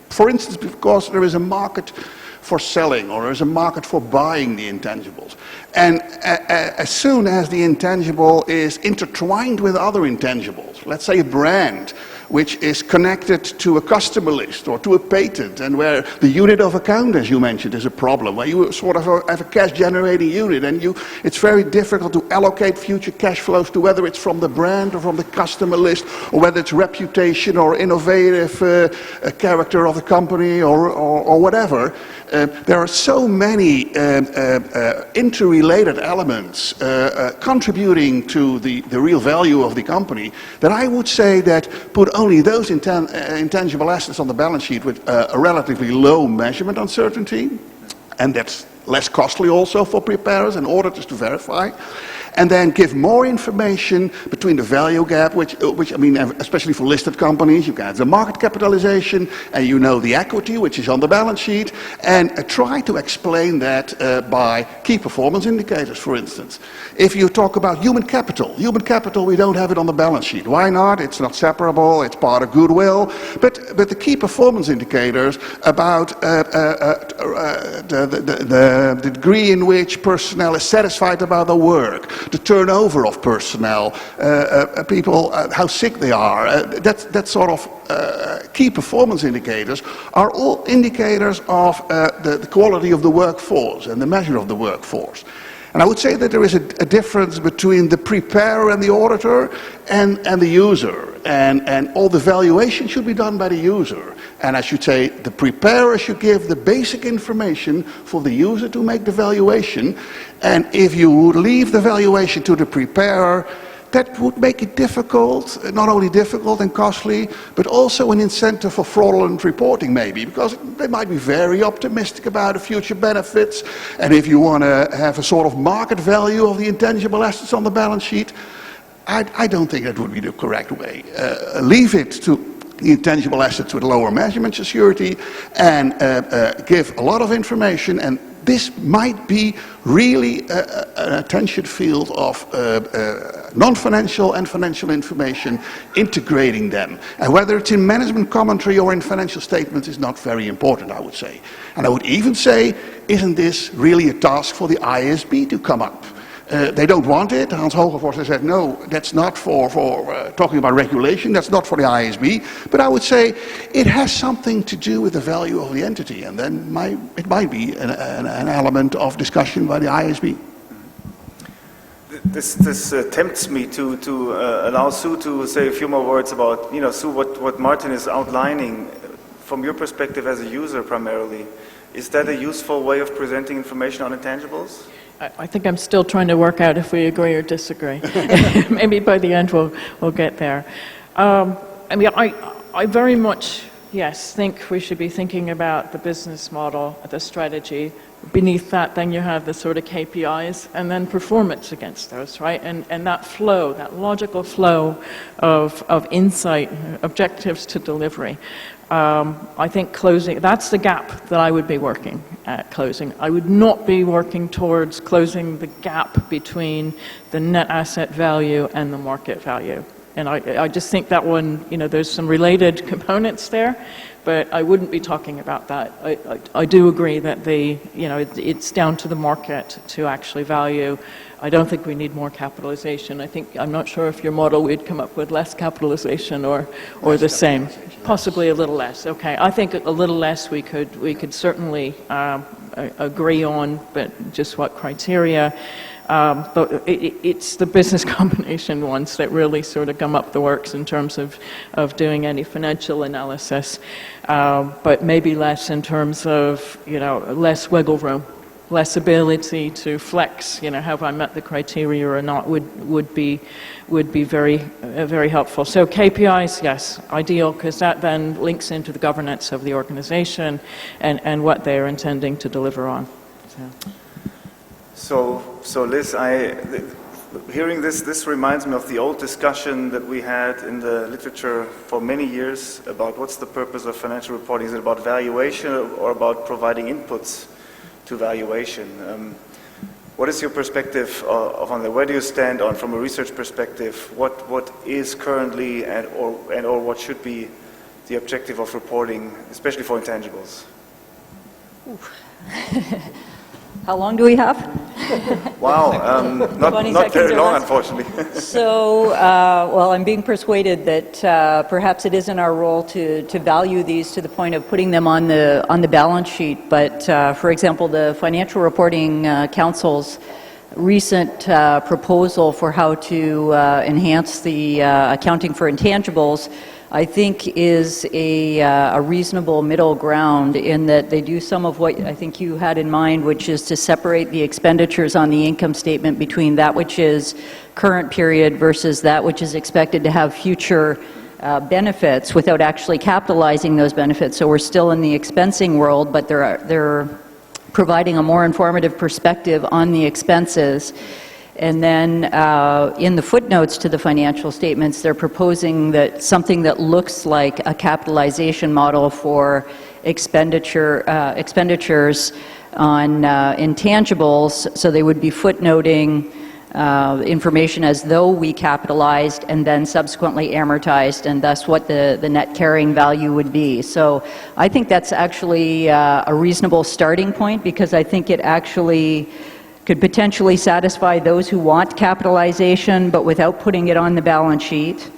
For instance, because there is a market for selling or there is a market for buying the intangibles. And as soon as the intangible is intertwined with other intangibles, let's say a brand which is connected to a customer list or to a patent, and where the unit of account, as you mentioned, is a problem, where you sort of have a cash generating unit, and it's very difficult to allocate future cash flows to whether it's from the brand or from the customer list, or whether it's reputation or innovative character of the company or whatever. There are so many interrelated elements contributing to the real value of the company that I would say that put only those intangible assets on the balance sheet with a relatively low measurement uncertainty, and that's less costly also for preparers and auditors to verify, and then give more information between the value gap, which I mean, especially for listed companies, you can have the market capitalization, and you know the equity, which is on the balance sheet, and try to explain that by key performance indicators, for instance. If you talk about human capital, we don't have it on the balance sheet. Why not? It's not separable, it's part of goodwill, but the key performance indicators about the degree in which personnel is satisfied about their work, the turnover of personnel, people, how sick they are, that sort of key performance indicators are all indicators of the quality of the workforce and the measure of the workforce. And I would say that there is a difference between the preparer and the auditor and the user, and all the valuation should be done by the user. And I should say the preparer should give the basic information for the user to make the valuation, and if you would leave the valuation to the preparer, that would make it difficult, not only difficult and costly, but also an incentive for fraudulent reporting maybe, because they might be very optimistic about the future benefits, and if you want to have a sort of market value of the intangible assets on the balance sheet, I don't think that would be the correct way. Leave it to the intangible assets with lower measurement security and give a lot of information, and this might be really an attention field of non-financial and financial information, integrating them. And whether it's in management commentary or in financial statements is not very important, I would say. And I would even say, isn't this really a task for the IASB to come up? They don't want it. Hans Hogevorst has said, no, that's not for talking about regulation, that's not for the IASB. But I would say it has something to do with the value of the entity, and then it might be an element of discussion by the IASB. This tempts me to allow Sue to say a few more words about, Sue, what Martin is outlining from your perspective as a user primarily. Is that a useful way of presenting information on intangibles? I think I'm still trying to work out if we agree or disagree. Maybe by the end we'll get there. I mean, I very much, yes, think we should be thinking about the business model, the strategy. Beneath that, then you have the sort of KPIs and then performance against those, right? And that flow, that logical flow of insight, objectives to delivery. I think closing, that's the gap that I would be working at closing. I would not be working towards closing the gap between the net asset value and the market value. And I just think that one, there's some related components there, but I wouldn't be talking about that. I do agree that it's down to the market to actually value. I don't think we need more capitalization. I'm not sure if your model would come up with less capitalization or the same. Possibly a little less. Okay, I think a little less we could certainly agree on, but just what criteria. But it's the business combination ones that really sort of come up the works in terms of doing any financial analysis, but maybe less in terms of, less wiggle room, less ability to flex, have I met the criteria or not, would be very, very helpful. So KPIs, yes, ideal, because that then links into the governance of the organization and what they're intending to deliver on. So Liz, hearing this reminds me of the old discussion that we had in the literature for many years about what's the purpose of financial reporting. Is it about valuation or about providing inputs to valuation? What is your perspective on that? Where do you stand on, from a research perspective, what is currently or what should be the objective of reporting, especially for intangibles? How long do we have? Wow, 20 not very seconds or long, less? unfortunately. So, well, I'm being persuaded that perhaps it isn't our role to value these to the point of putting them on the balance sheet. But, for example, the Financial Reporting Council's recent proposal for how to enhance the accounting for intangibles, I think, is a reasonable middle ground in that they do some of what I think you had in mind, which is to separate the expenditures on the income statement between that which is current period versus that which is expected to have future benefits without actually capitalizing those benefits. So we're still in the expensing world, but they're providing a more informative perspective on the expenses. And then in the footnotes to the financial statements, they're proposing that something that looks like a capitalization model for expenditures on intangibles. So they would be footnoting information as though we capitalized and then subsequently amortized, and thus what the net carrying value would be. So I think that's actually a reasonable starting point, because I think it actually could potentially satisfy those who want capitalization but without putting it on the balance sheet.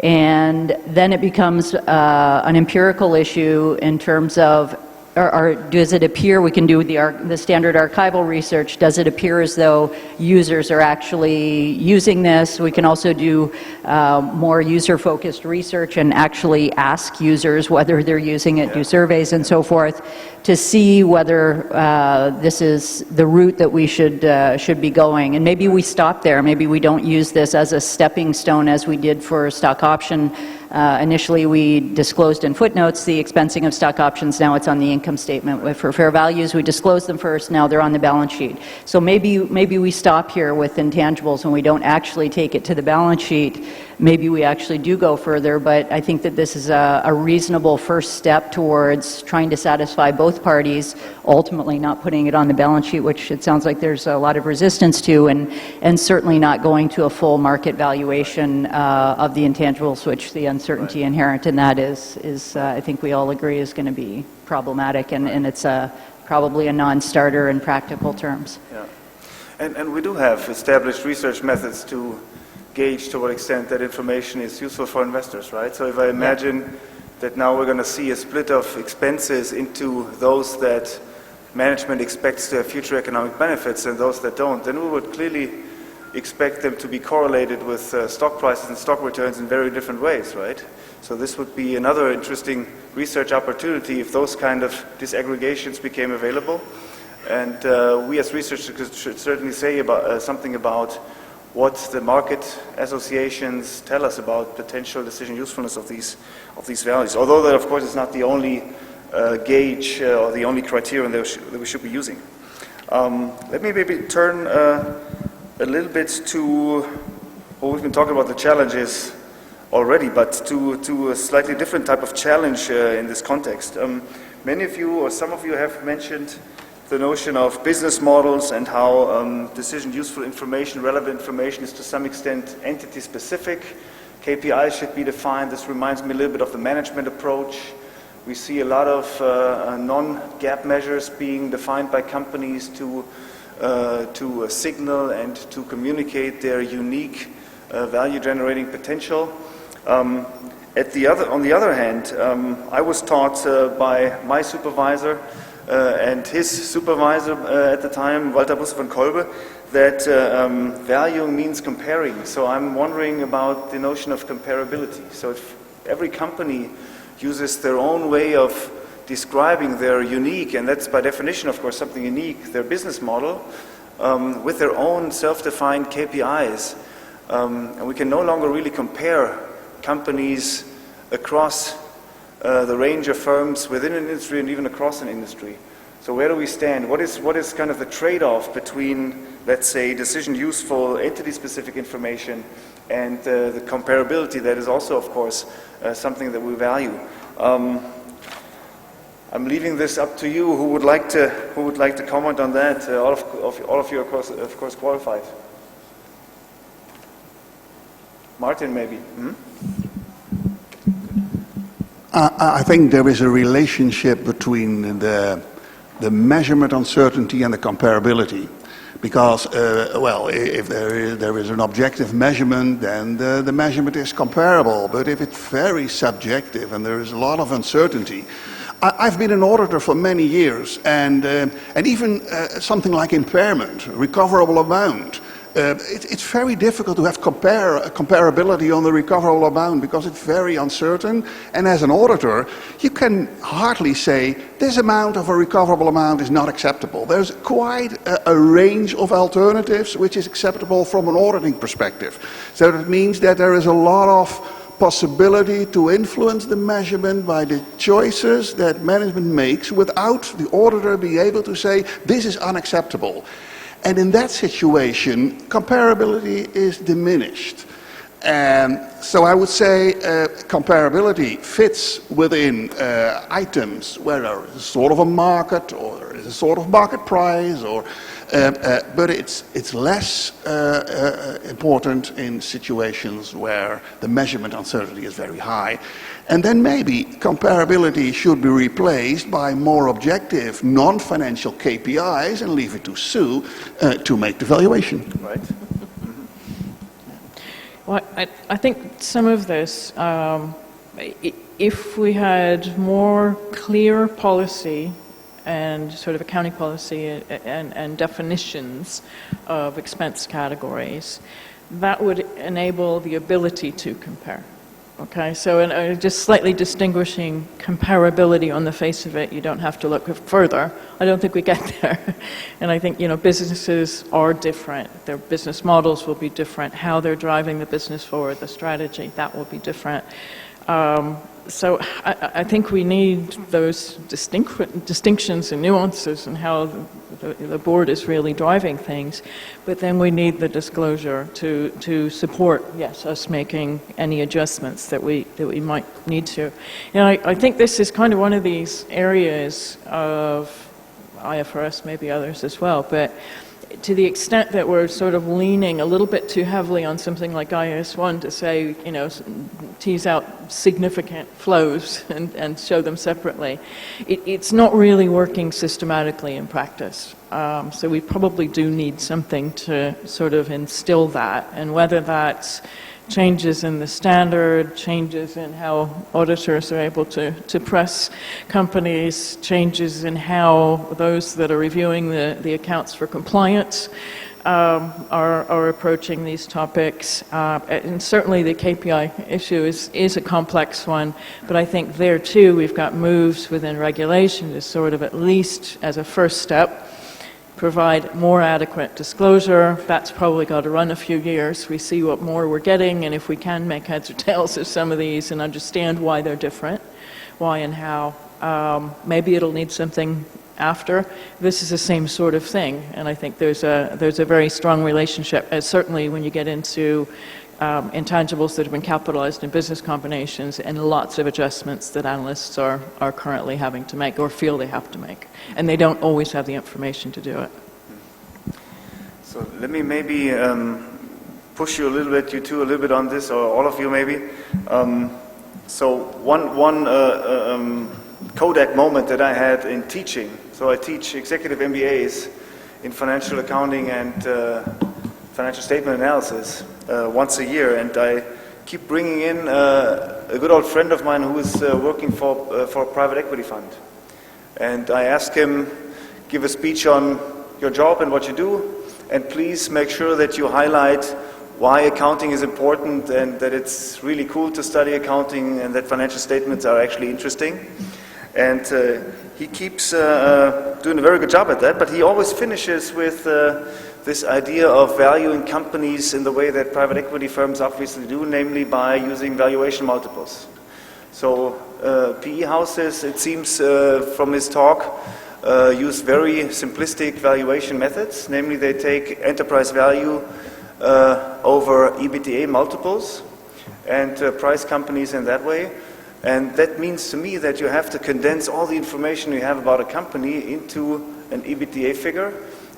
And then it becomes an empirical issue in terms of, or does it appear, we can do the standard archival research, does it appear as though users are actually using this? We can also do more user-focused research and actually ask users whether they're using it, do surveys and so forth, to see whether this is the route that we should be going. And maybe we stop there. Maybe we don't use this as a stepping stone as we did for stock option. Initially, we disclosed in footnotes the expensing of stock options. Now it's on the income statement. For fair values, we disclosed them first. Now they're on the balance sheet. So maybe we stop here with intangibles and we don't actually take it to the balance sheet. Maybe we actually do go further, but I think that this is a reasonable first step towards trying to satisfy both parties, ultimately not putting it on the balance sheet, which it sounds like there's a lot of resistance to, and certainly not going to a full market valuation of the intangibles, which the uncertainty inherent in that is I think we all agree is going to be problematic, and it's probably a non-starter in practical terms. Yeah. And we do have established research methods to gauge to what extent that information is useful for investors, right? So if I imagine that now we're going to see a split of expenses into those that management expects to have future economic benefits and those that don't, then we would clearly expect them to be correlated with stock prices and stock returns in very different ways, right? So this would be another interesting research opportunity if those kind of disaggregations became available. And we as researchers should certainly say about something about what the market associations tell us about potential decision usefulness of these values. Although that, of course, is not the only gauge or the only criterion that we should be using. Let me maybe turn a little bit to, well, we've been talking about the challenges already, but to a slightly different type of challenge in this context. Many of you, or some of you, have mentioned the notion of business models and how decision useful information, relevant information, is to some extent entity specific. KPIs should be defined. This reminds me a little bit of the management approach. We see a lot of non-GAAP measures being defined by companies to signal and to communicate their unique value generating potential. On the other hand, I was taught by my supervisor and his supervisor at the time, Walter Busse von Kolbe, that valuing means comparing. So I'm wondering about the notion of comparability. So if every company uses their own way of describing their unique, and that's by definition, of course, something unique, their business model, with their own self-defined KPIs, and we can no longer really compare companies across the range of firms within an industry and even across an industry. So where do we stand? What is kind of the trade-off between, let's say, decision useful, entity-specific information and the comparability that is also, of course, something that we value? I'm leaving this up to you. Who would like to comment on that? All of you are, of course, qualified. Martin, maybe. I think there is a relationship between the the measurement uncertainty and the comparability. Because, well, if there is an objective measurement, then the measurement is comparable. But if it's very subjective and there is a lot of uncertainty, I've been an auditor for many years, and even something like impairment, recoverable amount, it's very difficult to have comparability on the recoverable amount because it's very uncertain. And as an auditor, you can hardly say this amount of a recoverable amount is not acceptable. There's quite a range of alternatives which is acceptable from an auditing perspective. So that means that there is a lot of possibility to influence the measurement by the choices that management makes without the auditor being able to say this is unacceptable. And in that situation, comparability is diminished. So I would say comparability fits within items where there is a sort of a market or there is a sort of market price, or, but it's less important in situations where the measurement uncertainty is very high. And then maybe comparability should be replaced by more objective, non-financial KPIs and leave it to Sue to make the valuation. Right. Well, I think some of this, if we had more clear policy and sort of accounting policy and definitions of expense categories, that would enable the ability to compare. Okay, so just slightly distinguishing comparability on the face of it, you don't have to look further. I don't think we get there. And I think, businesses are different. Their business models will be different. How they're driving the business forward, the strategy, that will be different. So I think we need those distinctions and nuances in how the board is really driving things, but then we need the disclosure to support, yes, us making any adjustments that we might need to. I think this is kind of one of these areas of IFRS, maybe others as well, but to the extent that we're sort of leaning a little bit too heavily on something like IAS1 to say, tease out significant flows and show them separately, it's not really working systematically in practice. So we probably do need something to sort of instill that, and whether that's changes in the standard, changes in how auditors are able to press companies, changes in how those that are reviewing the accounts for compliance are approaching these topics. And certainly the KPI issue is a complex one, but I think there too we've got moves within regulation to sort of, at least as a first step, provide more adequate disclosure. That's probably got to run a few years. We see what more we're getting, and if we can make heads or tails of some of these and understand why they're different, why and how, maybe it'll need something after. This is the same sort of thing, and I think there's a very strong relationship, certainly when you get into intangibles that have been capitalized in business combinations, and lots of adjustments that analysts are currently having to make or feel they have to make. And they don't always have the information to do it. So let me maybe push you a little bit, you two a little bit on this, or all of you maybe. So one Kodak moment that I had in teaching. So I teach executive MBAs in financial accounting and financial statement analysis once a year, and I keep bringing in a good old friend of mine who is working for a private equity fund. And I ask him, give a speech on your job and what you do, and please make sure that you highlight why accounting is important and that it's really cool to study accounting and that financial statements are actually interesting. And he keeps doing a very good job at that, but he always finishes with this idea of valuing companies in the way that private equity firms obviously do, namely by using valuation multiples. So PE houses, it seems from his talk, use very simplistic valuation methods, namely they take enterprise value over EBITDA multiples and price companies in that way. And that means to me that you have to condense all the information you have about a company into an EBITDA figure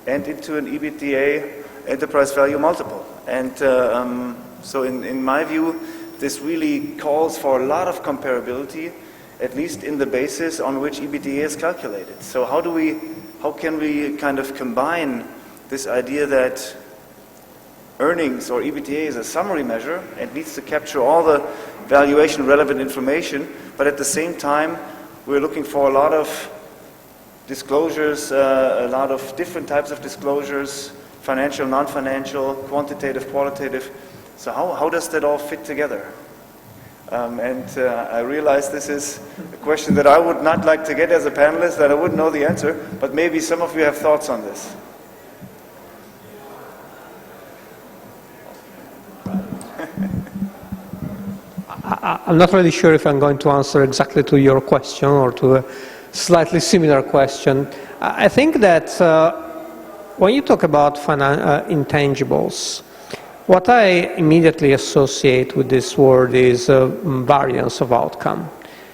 and into an EBITDA enterprise value multiple. And so in my view, this really calls for a lot of comparability at least in the basis on which EBITDA is calculated. So how can we kind of combine this idea that earnings or EBITDA is a summary measure and needs to capture all the valuation relevant information, but at the same time we're looking for a lot of disclosures, a lot of different types of disclosures, financial, non-financial, quantitative, qualitative. So how does that all fit together? I realize this is a question that I would not like to get as a panelist, that I wouldn't know the answer, but maybe some of you have thoughts on this. I'm not really sure if I'm going to answer exactly to your question or to a slightly similar question. I think that when you talk about intangibles, what I immediately associate with this word is variance of outcome.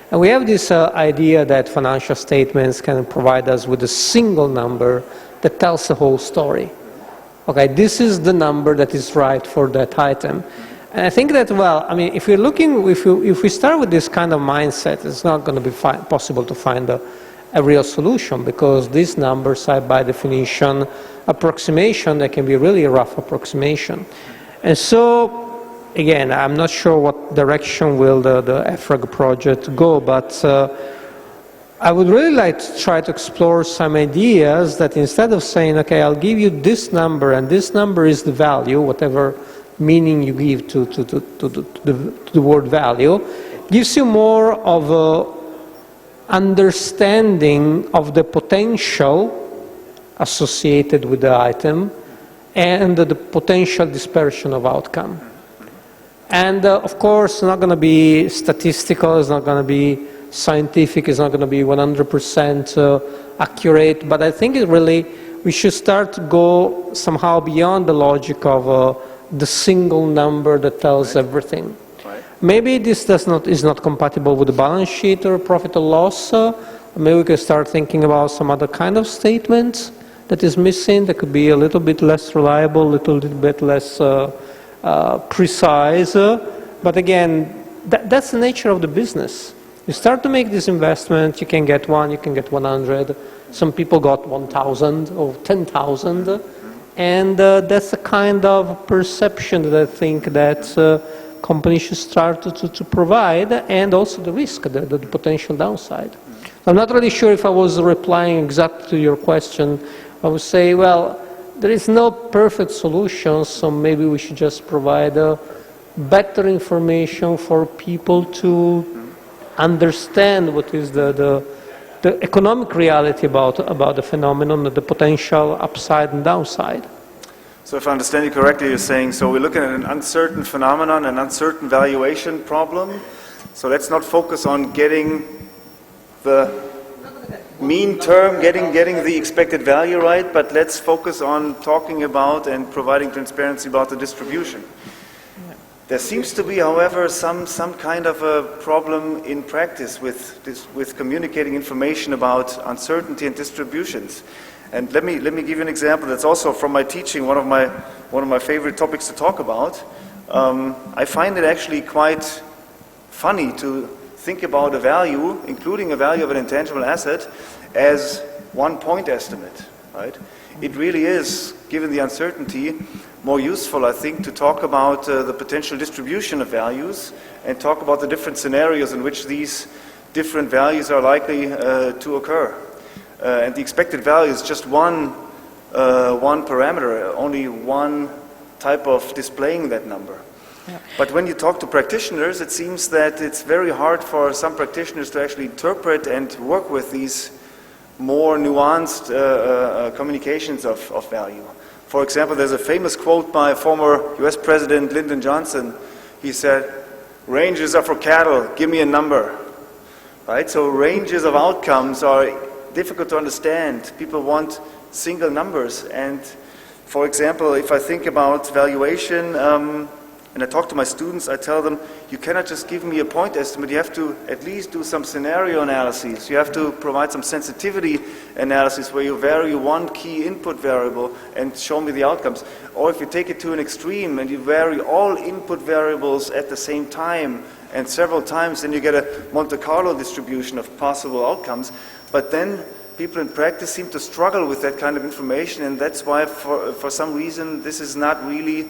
And we have this idea that financial statements can provide us with a single number that tells the whole story. Okay, this is the number that is right for that item. And I think that, well, I mean, if we start with this kind of mindset, it's not going to be possible to find a real solution, because these numbers are by definition approximation. They can be really a rough approximation. And so, again, I'm not sure what direction will the Efrag project go, but I would really like to try to explore some ideas that instead of saying, okay, I'll give you this number and this number is the value, whatever meaning you give to the word value, gives you more of a understanding of the potential associated with the item and the potential dispersion of outcome. And of course, it's not going to be statistical, it's not going to be scientific, it's not going to be 100% accurate, but I think we should start to go somehow beyond the logic of the single number that tells everything. Right. Maybe this is not compatible with the balance sheet or profit or loss. Maybe we could start thinking about some other kind of statement that is missing, that could be a little bit less reliable, a little bit less precise. But again, that's the nature of the business. You start to make this investment, you can get 1, you can get 100. Some people got 1,000 or 10,000. And that's the kind of perception that I think that companies should start to provide, and also the risk, the potential downside. I'm not really sure if I was replying exactly to your question. I would say, well, there is no perfect solution, so maybe we should just provide better information for people to understand what is the economic reality about the phenomenon, the potential upside and downside. So if I understand you correctly, you're saying, so we're looking at an uncertain phenomenon, an uncertain valuation problem. So let's not focus on getting the mean term, getting the expected value right, but let's focus on talking about and providing transparency about the distribution. There seems to be, however, some kind of a problem in practice with communicating information about uncertainty and distributions. And let me give you an example that's also from my teaching, one of my favorite topics to talk about. I find it actually quite funny to think about a value, including a value of an intangible asset, as one point estimate, right? It really is, given the uncertainty, more useful, I think, to talk about the potential distribution of values and talk about the different scenarios in which these different values are likely to occur. And the expected value is just one parameter, only one type of displaying that number. Yeah. But when you talk to practitioners, it seems that it's very hard for some practitioners to actually interpret and work with these more nuanced communications of value. For example, there's a famous quote by former US President Lyndon Johnson. He said, "Ranges are for cattle, give me a number." Right? So ranges of outcomes are difficult to understand. People want single numbers. And for example, if I think about valuation, and I talk to my students, I tell them, you cannot just give me a point estimate, you have to at least do some scenario analyses. You have to provide some sensitivity analysis where you vary one key input variable and show me the outcomes. Or if you take it to an extreme and you vary all input variables at the same time and several times, then you get a Monte Carlo distribution of possible outcomes. But then people in practice seem to struggle with that kind of information, and that's why for some reason this is not really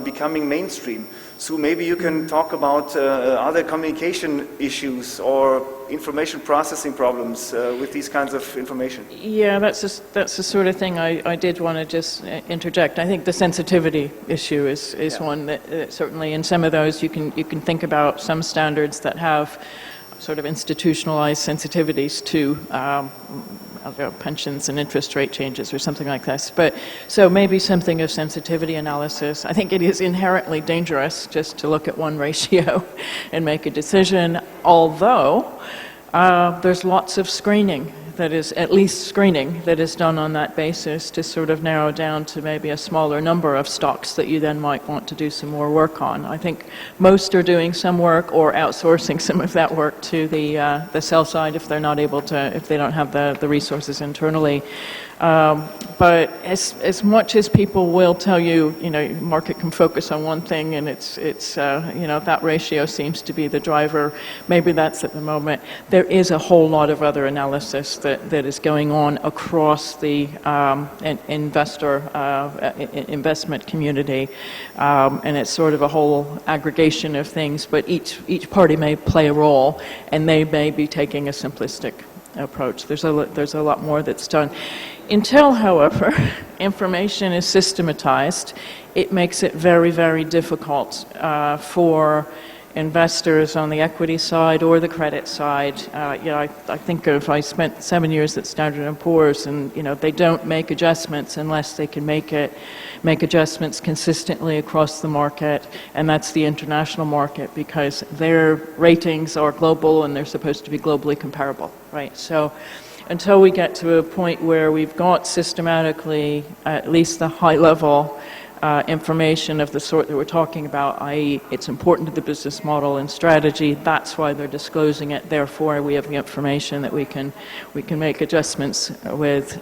becoming mainstream. So maybe you can talk about other communication issues or information processing problems with these kinds of information. Yeah, that's the sort of thing I did want to just interject. I think the sensitivity issue is one that certainly in some of those you can think about some standards that have sort of institutionalized sensitivities to pensions and interest rate changes or something like this. But so maybe something of sensitivity analysis. I think it is inherently dangerous just to look at one ratio and make a decision, although there's lots of screening that is, at least screening, that is done on that basis to sort of narrow down to maybe a smaller number of stocks that you then might want to do some more work on. I think most are doing some work or outsourcing some of that work to the sell side if they're not able to, if they don't have the resources internally. But as much as people will tell you, market can focus on one thing and it's that ratio seems to be the driver, maybe that's at the moment. There is a whole lot of other analysis that is going on across the investment community, and it's sort of a whole aggregation of things, but each party may play a role and they may be taking a simplistic approach. There's a lot more that's done. Until, however, information is systematized, it makes it very, very difficult for investors on the equity side or the credit side. I think I spent 7 years at Standard & Poor's, and they don't make adjustments unless they can make adjustments consistently across the market, and that's the international market, because their ratings are global and they're supposed to be globally comparable, right? So until we get to a point where we've got systematically at least the high-level information of the sort that we're talking about, i.e. it's important to the business model and strategy, that's why they're disclosing it, therefore we have the information that we can make adjustments with.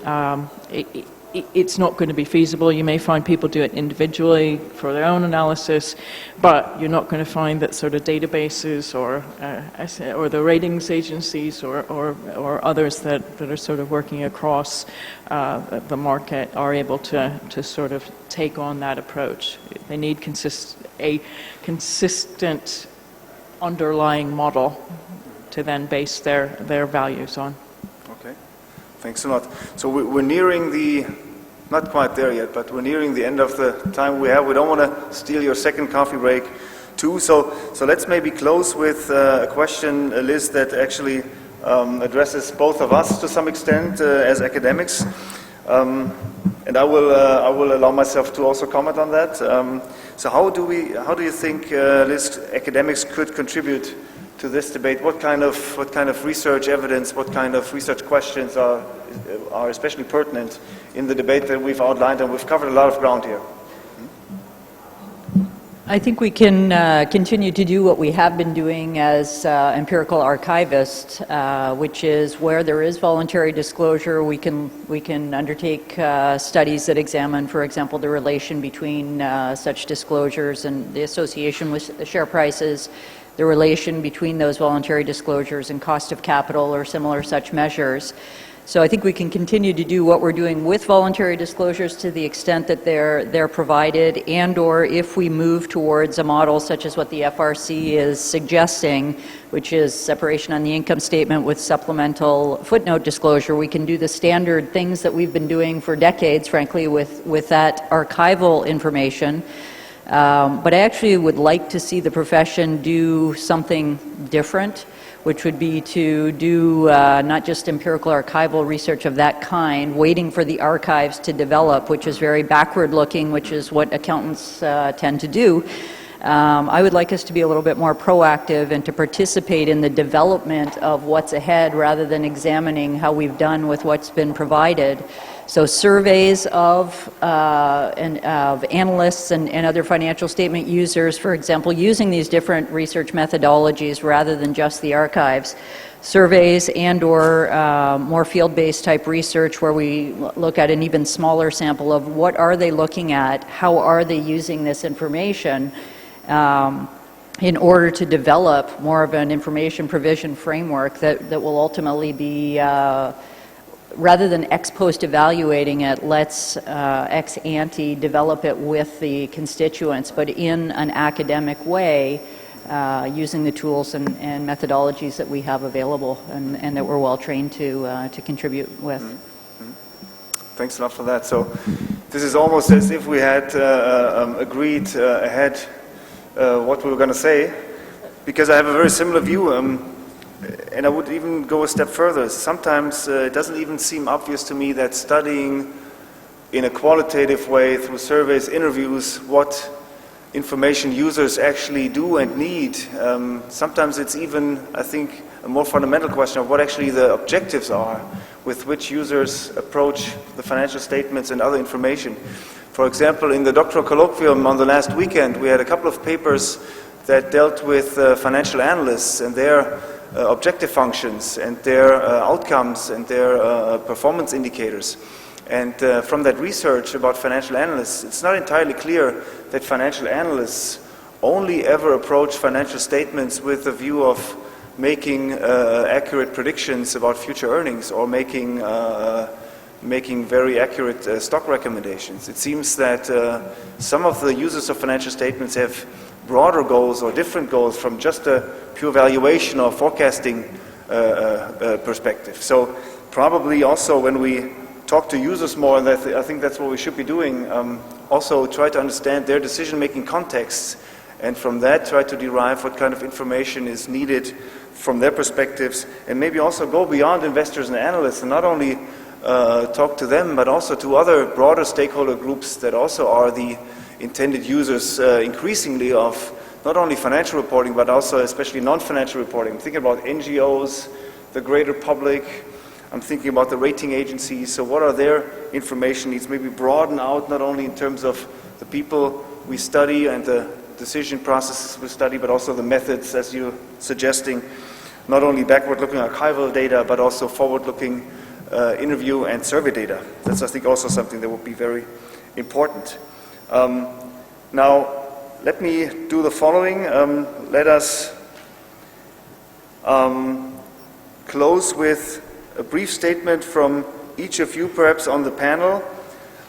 It's not going to be feasible. You may find people do it individually for their own analysis, but you're not going to find that sort of databases or the ratings agencies or others that are sort of working across the market are able to sort of take on that approach. They need a consistent underlying model to then base their values on. Okay, thanks a lot. So we're nearing not quite there yet, but we're nearing the end of the time we have. We don't want to steal your second coffee break too, so let's maybe close with a question, Liz, that actually addresses both of us to some extent as academics. And I will allow myself to also comment on that. So how do you think, Liz, academics could contribute to this debate? What kind of research evidence, what kind of research questions are especially pertinent in the debate that we've outlined, and we've covered a lot of ground here? I think we can continue to do what we have been doing as empirical archivists, which is where there is voluntary disclosure, we can undertake studies that examine, for example, the relation between such disclosures and the association with the share prices, the relation between those voluntary disclosures and cost of capital or similar such measures. So I think we can continue to do what we're doing with voluntary disclosures to the extent that they're provided, and or if we move towards a model such as what the FRC is suggesting, which is separation on the income statement with supplemental footnote disclosure, we can do the standard things that we've been doing for decades, frankly, with that archival information. But I actually would like to see the profession do something different, which would be to do not just empirical archival research of that kind, waiting for the archives to develop, which is very backward-looking, which is what accountants tend to do. I would like us to be a little bit more proactive and to participate in the development of what's ahead rather than examining how we've done with what's been provided. So surveys of analysts and other financial statement users, for example, using these different research methodologies rather than just the archives. Surveys and or more field-based type research where we look at an even smaller sample of what are they looking at, how are they using this information in order to develop more of an information provision framework that will ultimately be rather than ex post evaluating it, let's ex ante develop it with the constituents, but in an academic way, using the tools and methodologies that we have available and that we're well trained to contribute with. Thanks a lot for that. So this is almost as if we had agreed ahead what we were going to say, because I have a very similar view. And I would even go a step further. Sometimes it doesn't even seem obvious to me that studying in a qualitative way through surveys, interviews, what information users actually do and need. Sometimes it's even, I think, a more fundamental question of what actually the objectives are with which users approach the financial statements and other information. For example, in the doctoral colloquium on the last weekend, we had a couple of papers that dealt with financial analysts and their objective functions and their outcomes and their performance indicators. And from that research about financial analysts, it's not entirely clear that financial analysts only ever approach financial statements with a view of making accurate predictions about future earnings or making very accurate stock recommendations. It seems that some of the users of financial statements have broader goals or different goals from just a pure valuation or forecasting perspective. So probably also when we talk to users more, and I think that's what we should be doing, also try to understand their decision-making contexts, and from that try to derive what kind of information is needed from their perspectives, and maybe also go beyond investors and analysts and not only talk to them, but also to other broader stakeholder groups that also are the intended users increasingly of not only financial reporting, but also especially non-financial reporting. I'm thinking about NGOs, the greater public. I'm thinking about the rating agencies. So what are their information needs? Maybe broaden out not only in terms of the people we study and the decision processes we study, but also the methods, as you're suggesting, not only backward-looking archival data, but also forward-looking interview and survey data. That's, I think, also something that would be very important. Now, let me do the following. Let us close with a brief statement from each of you, perhaps on the panel,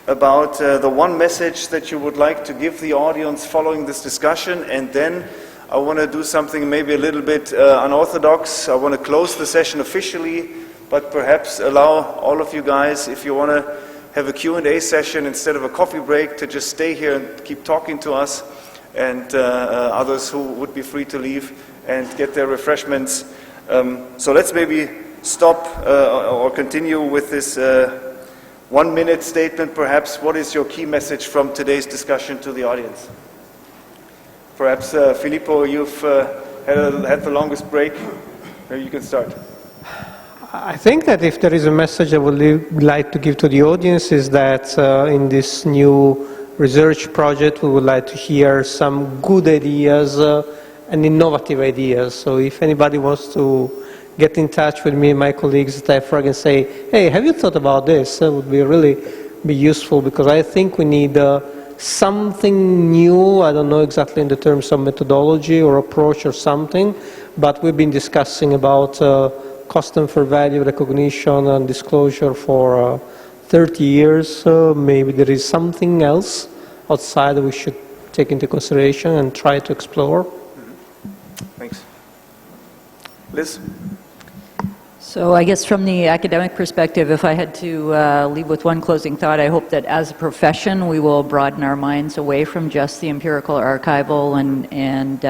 about the one message that you would like to give the audience following this discussion, and then I want to do something maybe a little bit unorthodox. I want to close the session officially, but perhaps allow all of you guys, if you want to have a Q&A session instead of a coffee break, to just stay here and keep talking to us, and others who would be free to leave and get their refreshments. So let's maybe stop or continue with this 1 minute statement, perhaps. What is your key message from today's discussion to the audience? Perhaps, Filippo, you've had the longest break. Maybe you can start. I think that if there is a message I would like to give to the audience is that in this new research project we would like to hear some good ideas and innovative ideas. So if anybody wants to get in touch with me and my colleagues at Efrag and say, hey, have you thought about this? That would be really useful, because I think we need something new. I don't know exactly in the terms of methodology or approach or something, but we've been discussing about cost and fair value recognition and disclosure for 30 years. Maybe there is something else outside that we should take into consideration and try to explore. Thanks. Liz? So I guess from the academic perspective, if I had to leave with one closing thought, I hope that as a profession we will broaden our minds away from just the empirical archival and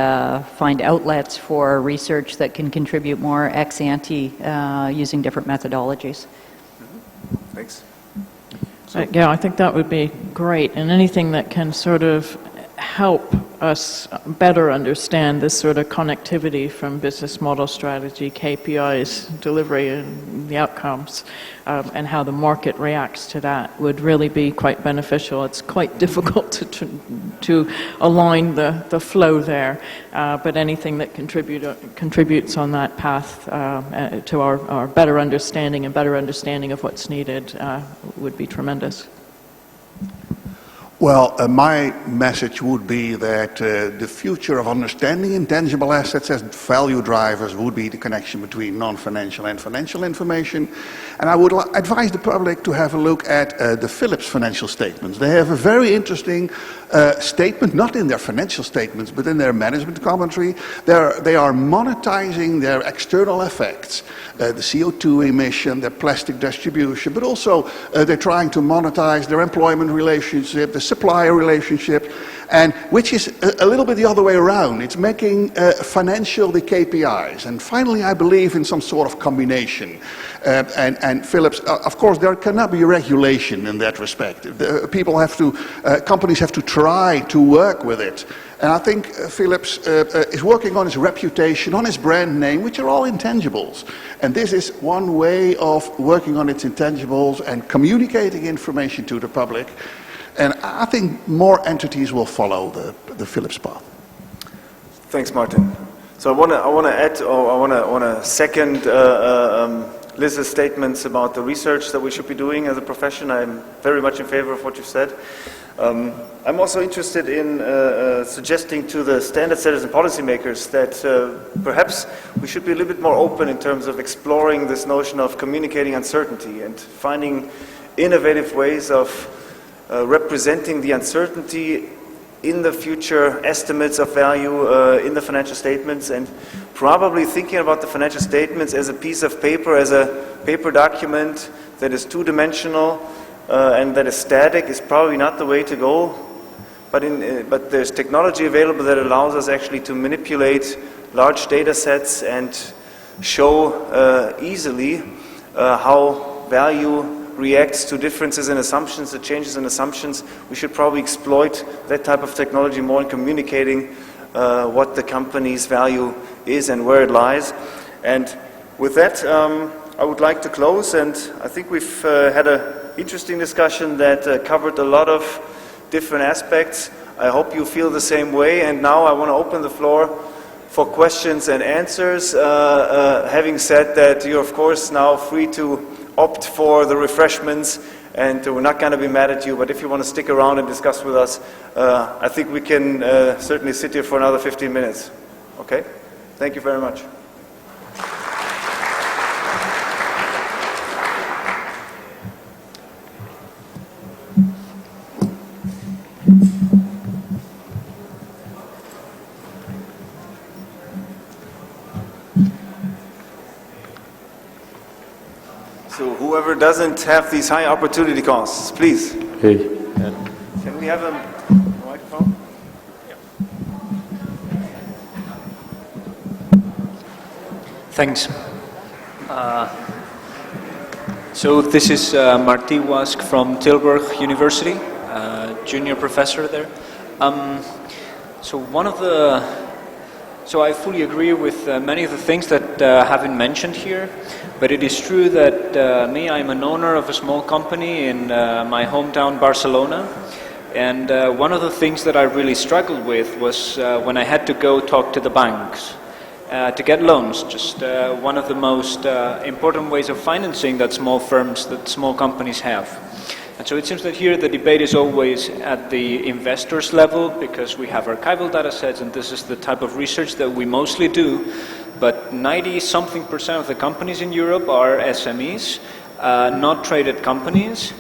find outlets for research that can contribute more ex ante using different methodologies. Thanks. Yeah, I think that would be great, and anything that can sort of help us better understand this sort of connectivity from business model strategy, KPIs, delivery, and the outcomes, and how the market reacts to that would really be quite beneficial. It's quite difficult to align the flow there, but anything that contributes on that path to our better understanding of what's needed would be tremendous. Well, my message would be that the future of understanding intangible assets as value drivers would be the connection between non-financial and financial information. And I would advise the public to have a look at the Philips financial statements. They have a very interesting statement, not in their financial statements, but in their management commentary. They are monetizing their external effects, the CO2 emission, their plastic distribution, but also they're trying to monetize their employment relationship, the supplier relationship, and which is a little bit the other way around. It's making financial the KPIs. And finally, I believe in some sort of combination. And Philips, of course, there cannot be regulation in that respect. Companies have to try to work with it. And I think Philips is working on his reputation, on his brand name, which are all intangibles. And this is one way of working on its intangibles and communicating information to the public. And I think more entities will follow the Philips path. Thanks, Martin. So I want to add, or I want to second Liz's statements about the research that we should be doing as a profession. I'm very much in favor of what you've said. I'm also interested in suggesting to the standard setters and policymakers that perhaps we should be a little bit more open in terms of exploring this notion of communicating uncertainty and finding innovative ways of representing the uncertainty in the future estimates of value in the financial statements, and probably thinking about the financial statements as a piece of paper, as a paper document that is two-dimensional and that is static is probably not the way to go. But there's technology available that allows us actually to manipulate large data sets and show easily how value reacts to differences in assumptions, the changes in assumptions. We should probably exploit that type of technology more in communicating what the company's value is and where it lies. And with that, I would like to close, and I think we've had an interesting discussion that covered a lot of different aspects. I hope you feel the same way, and now I want to open the floor for questions and answers, having said that you're of course now free to opt for the refreshments, and we're not going to be mad at you, but if you want to stick around and discuss with us, I think we can certainly sit here for another 15 minutes. Okay? Thank you very much. So whoever doesn't have these high opportunity costs, please. Hey. Can we have a microphone? Thanks. So this is Martí Wask from Tilburg University, junior professor there. So I fully agree with many of the things that have been mentioned here, but it is true that I'm an owner of a small company in my hometown Barcelona, and one of the things that I really struggled with was when I had to go talk to the banks to get loans, just one of the most important ways of financing that small companies have. And so it seems that here the debate is always at the investors level, because we have archival data sets and this is the type of research that we mostly do, but 90-something% of the companies in Europe are SMEs, not traded companies.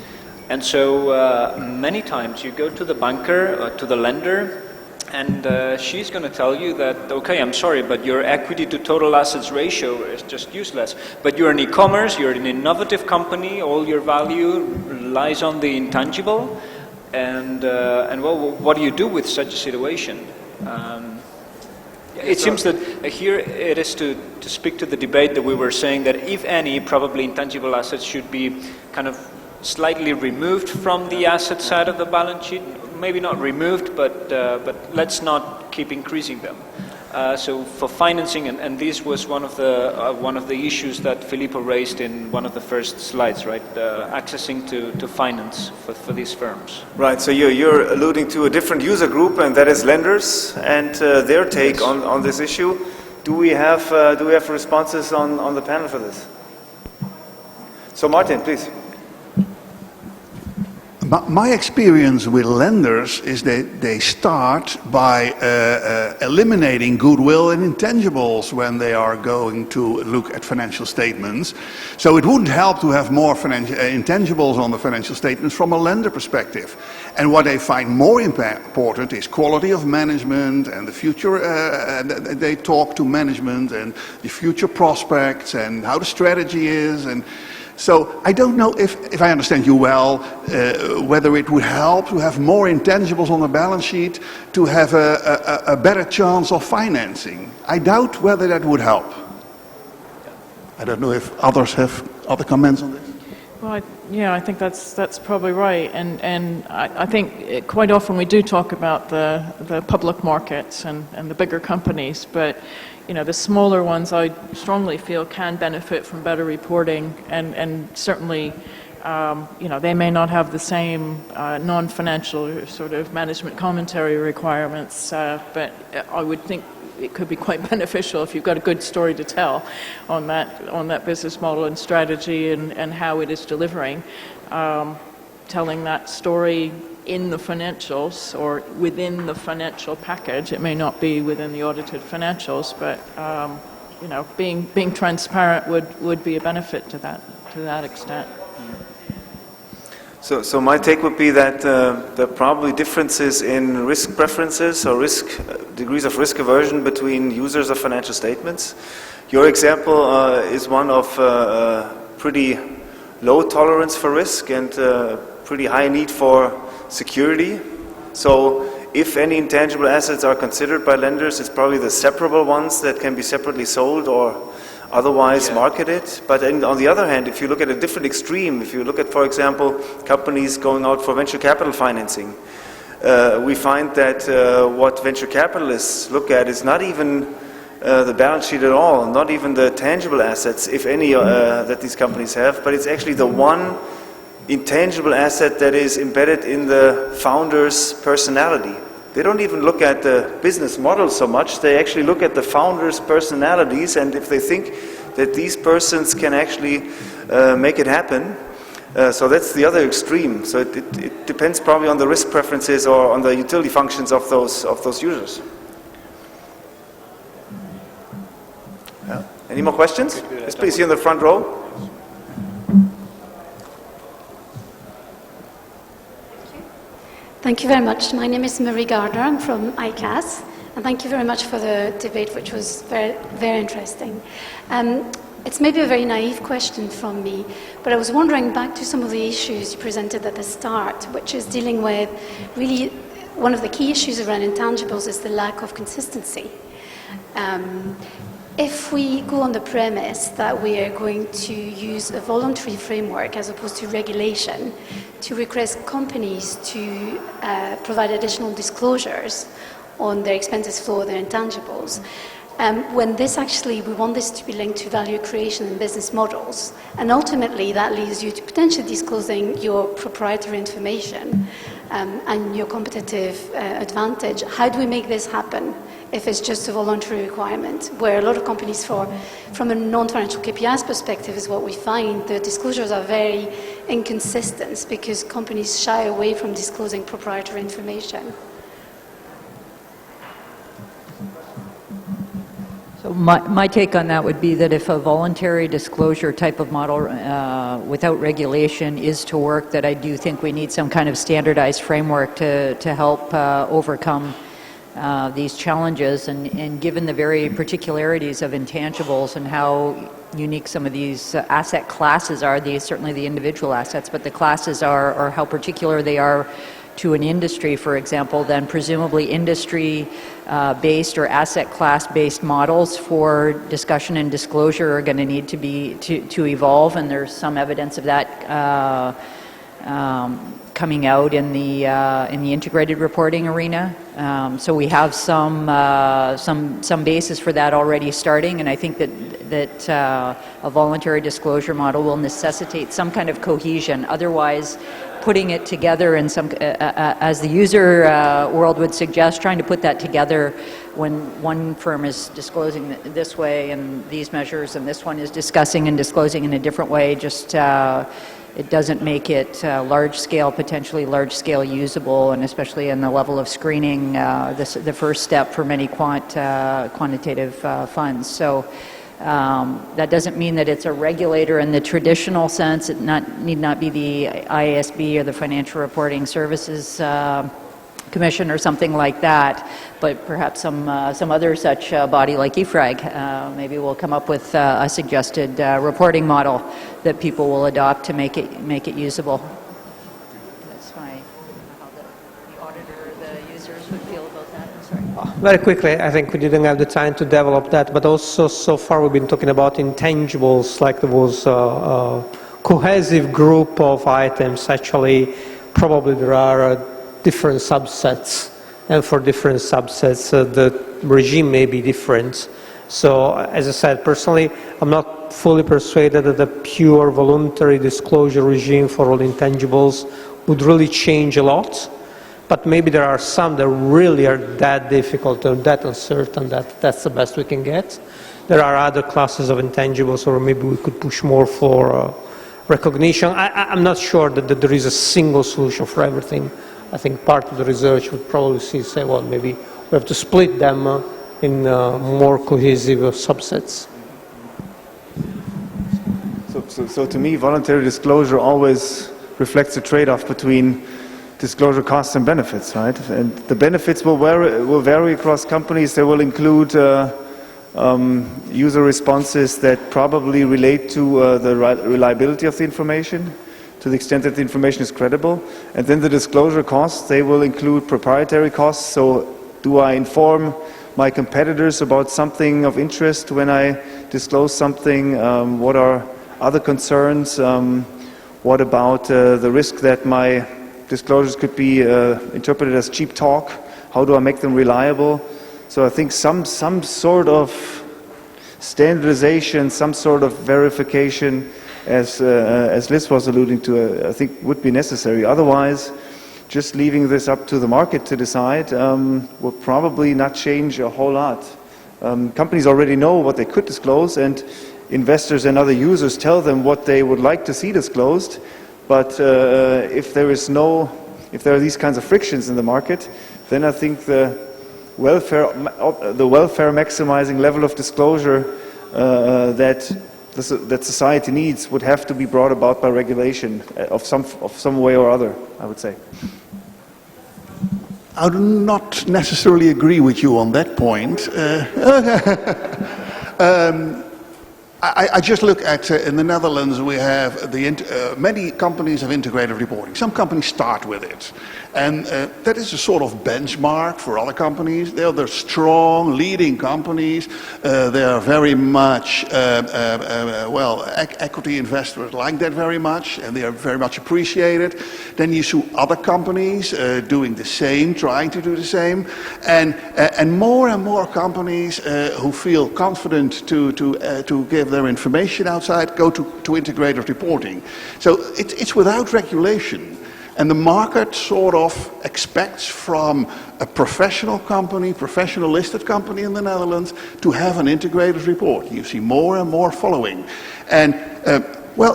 And so many times you go to the banker, to the lender, and she's going to tell you that, okay, I'm sorry, but your equity to total assets ratio is just useless. But you're an e-commerce, you're an innovative company, all your value lies on the intangible, and well, what do you do with such a situation? It seems that here it is to speak to the debate that we were saying that if any, probably intangible assets should be kind of slightly removed from the asset side of the balance sheet. Maybe not removed, but let's not keep increasing them. So for financing, and this was one of the issues that Filippo raised in one of the first slides, right? Accessing to finance for these firms. Right. So you're alluding to a different user group, and that is lenders and their take on this issue. Do we have responses on the panel for this? So Martin, please. My experience with lenders is that they start by eliminating goodwill and intangibles when they are going to look at financial statements. So it wouldn't help to have more intangibles on the financial statements from a lender perspective. And what they find more important is quality of management and the future. They talk to management and the future prospects and how the strategy is. And so I don't know if I understand you well, whether it would help to have more intangibles on the balance sheet to have a better chance of financing. I doubt whether that would help. I don't know if others have other comments on this. Well, yeah, I think that's probably right, and I think quite often we do talk about the public markets and the bigger companies, but the smaller ones I strongly feel can benefit from better reporting, and certainly they may not have the same non-financial sort of management commentary requirements, but I would think it could be quite beneficial if you've got a good story to tell on that business model and strategy and how it is delivering. Telling that story in the financials or within the financial package. It may not be within the audited financials, but being transparent would be a benefit to that extent. So my take would be that there are probably differences in risk preferences or degrees of risk aversion between users of financial statements. Your example is one of pretty low tolerance for risk and pretty high need for security. So if any intangible assets are considered by lenders, it's probably the separable ones that can be separately sold or otherwise marketed. But on the other hand, if you look at a different extreme, if you look at, for example, companies going out for venture capital financing, we find that what venture capitalists look at is not even the balance sheet at all, not even the tangible assets, if any, that these companies have, but it's actually the one intangible asset that is embedded in the founder's personality. They don't even look at the business model so much, they actually look at the founder's personalities, and if they think that these persons can actually make it happen, so that's the other extreme. So it depends probably on the risk preferences or on the utility functions of those users. Yeah. Any more questions? Yes, please, here in the front row. Thank you very much. My name is Marie Gardner. I'm from ICAS, and thank you very much for the debate, which was very, very interesting. It's maybe a very naive question from me, but I was wondering back to some of the issues you presented at the start, which is dealing with really one of the key issues around intangibles is the lack of consistency. If we go on the premise that we are going to use a voluntary framework as opposed to regulation to request companies to provide additional disclosures on their expenses flow, their intangibles, when we want this to be linked to value creation and business models, and ultimately that leads you to potentially disclosing your proprietary information and your competitive advantage. How do we make this happen if it's just a voluntary requirement, where a lot of companies, from a non-financial KPIs perspective, is what we find, the disclosures are very inconsistent because companies shy away from disclosing proprietary information. So my take on that would be that if a voluntary disclosure type of model without regulation is to work, that I do think we need some kind of standardized framework to help overcome these challenges, and given the very particularities of intangibles and how unique some of these asset classes are, certainly the individual assets, but the classes are, or how particular they are to an industry, for example, then presumably industry-based or asset class-based models for discussion and disclosure are going to need to evolve, and there's some evidence of that coming out in the integrated reporting arena. So we have some basis for that already starting, and I think that a voluntary disclosure model will necessitate some kind of cohesion. Otherwise, putting it together in some, as the user world would suggest, trying to put that together when one firm is disclosing this way and these measures, and this one is discussing and disclosing in a different way, just it doesn't make it large-scale, potentially large-scale usable, and especially in the level of screening, the first step for many quantitative funds. So that doesn't mean that it's a regulator in the traditional sense. It need not be the IASB or the Financial Reporting Services Commission or something like that, but perhaps some other such body like Efrag. Maybe we'll come up with a suggested reporting model that people will adopt to make it usable. That's how the auditor, the users would feel about that. I'm sorry. Very quickly, I think we didn't have the time to develop that, but also so far we've been talking about intangibles, like there was a cohesive group of items. Actually, probably there are different subsets, and for different subsets the regime may be different. So as I said, personally I'm not fully persuaded that the pure voluntary disclosure regime for all intangibles would really change a lot, but maybe there are some that really are that difficult or that uncertain that that's the best we can get. There are other classes of intangibles, or maybe we could push more for recognition. I'm not sure that there is a single solution for everything. I think part of the research would probably say, well, maybe we have to split them in more cohesive subsets. So to me, voluntary disclosure always reflects a trade-off between disclosure costs and benefits, right? And the benefits will vary across companies. They will include user responses that probably relate to the reliability of the information, to the extent that the information is credible. And then the disclosure costs, they will include proprietary costs. So do I inform my competitors about something of interest when I disclose something? What are other concerns? What about the risk that my disclosures could be interpreted as cheap talk? How do I make them reliable? So I think some sort of standardization, some sort of verification, as Liz was alluding to, I think would be necessary. Otherwise, just leaving this up to the market to decide will probably not change a whole lot. Companies already know what they could disclose, and investors and other users tell them what they would like to see disclosed. But if there are these kinds of frictions in the market, then I think the welfare maximizing level of disclosure that society needs would have to be brought about by regulation of some way or other, I would say. I do not necessarily agree with you on that point. I just look at, in the Netherlands we have many companies have integrated reporting. Some companies start with it. And that is a sort of benchmark for other companies. They're strong, leading companies. They are very much, equity investors like that very much, and they are very much appreciated. Then you see other companies doing the same, trying to do the same. And more companies who feel confident to give their information outside go to integrated reporting. So it's without regulation. And the market sort of expects from a professional company, professional listed company in the Netherlands, to have an integrated report. You see more and more following. And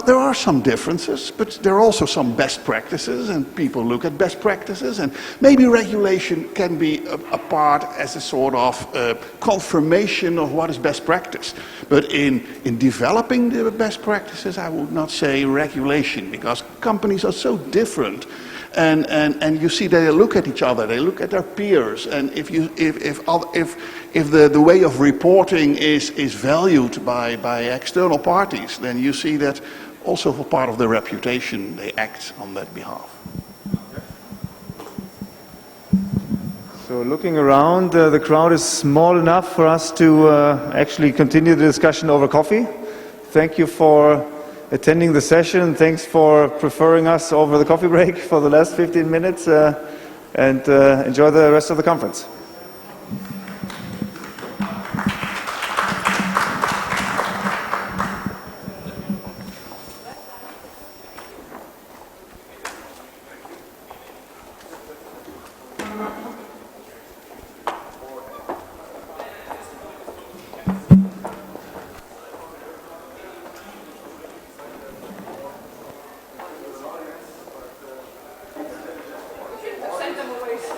there are some differences, but there are also some best practices, and people look at best practices, and maybe regulation can be a part as a sort of confirmation of what is best practice. But in developing the best practices, I would not say regulation, because companies are so different. And you see they look at each other, they look at their peers, and if the way of reporting is valued by external parties, then you see that also for part of their reputation they act on that behalf. So looking around, the crowd is small enough for us to actually continue the discussion over coffee. Thank you for attending the session. Thanks for preferring us over the coffee break for the last 15 minutes, and enjoy the rest of the conference. Send them away.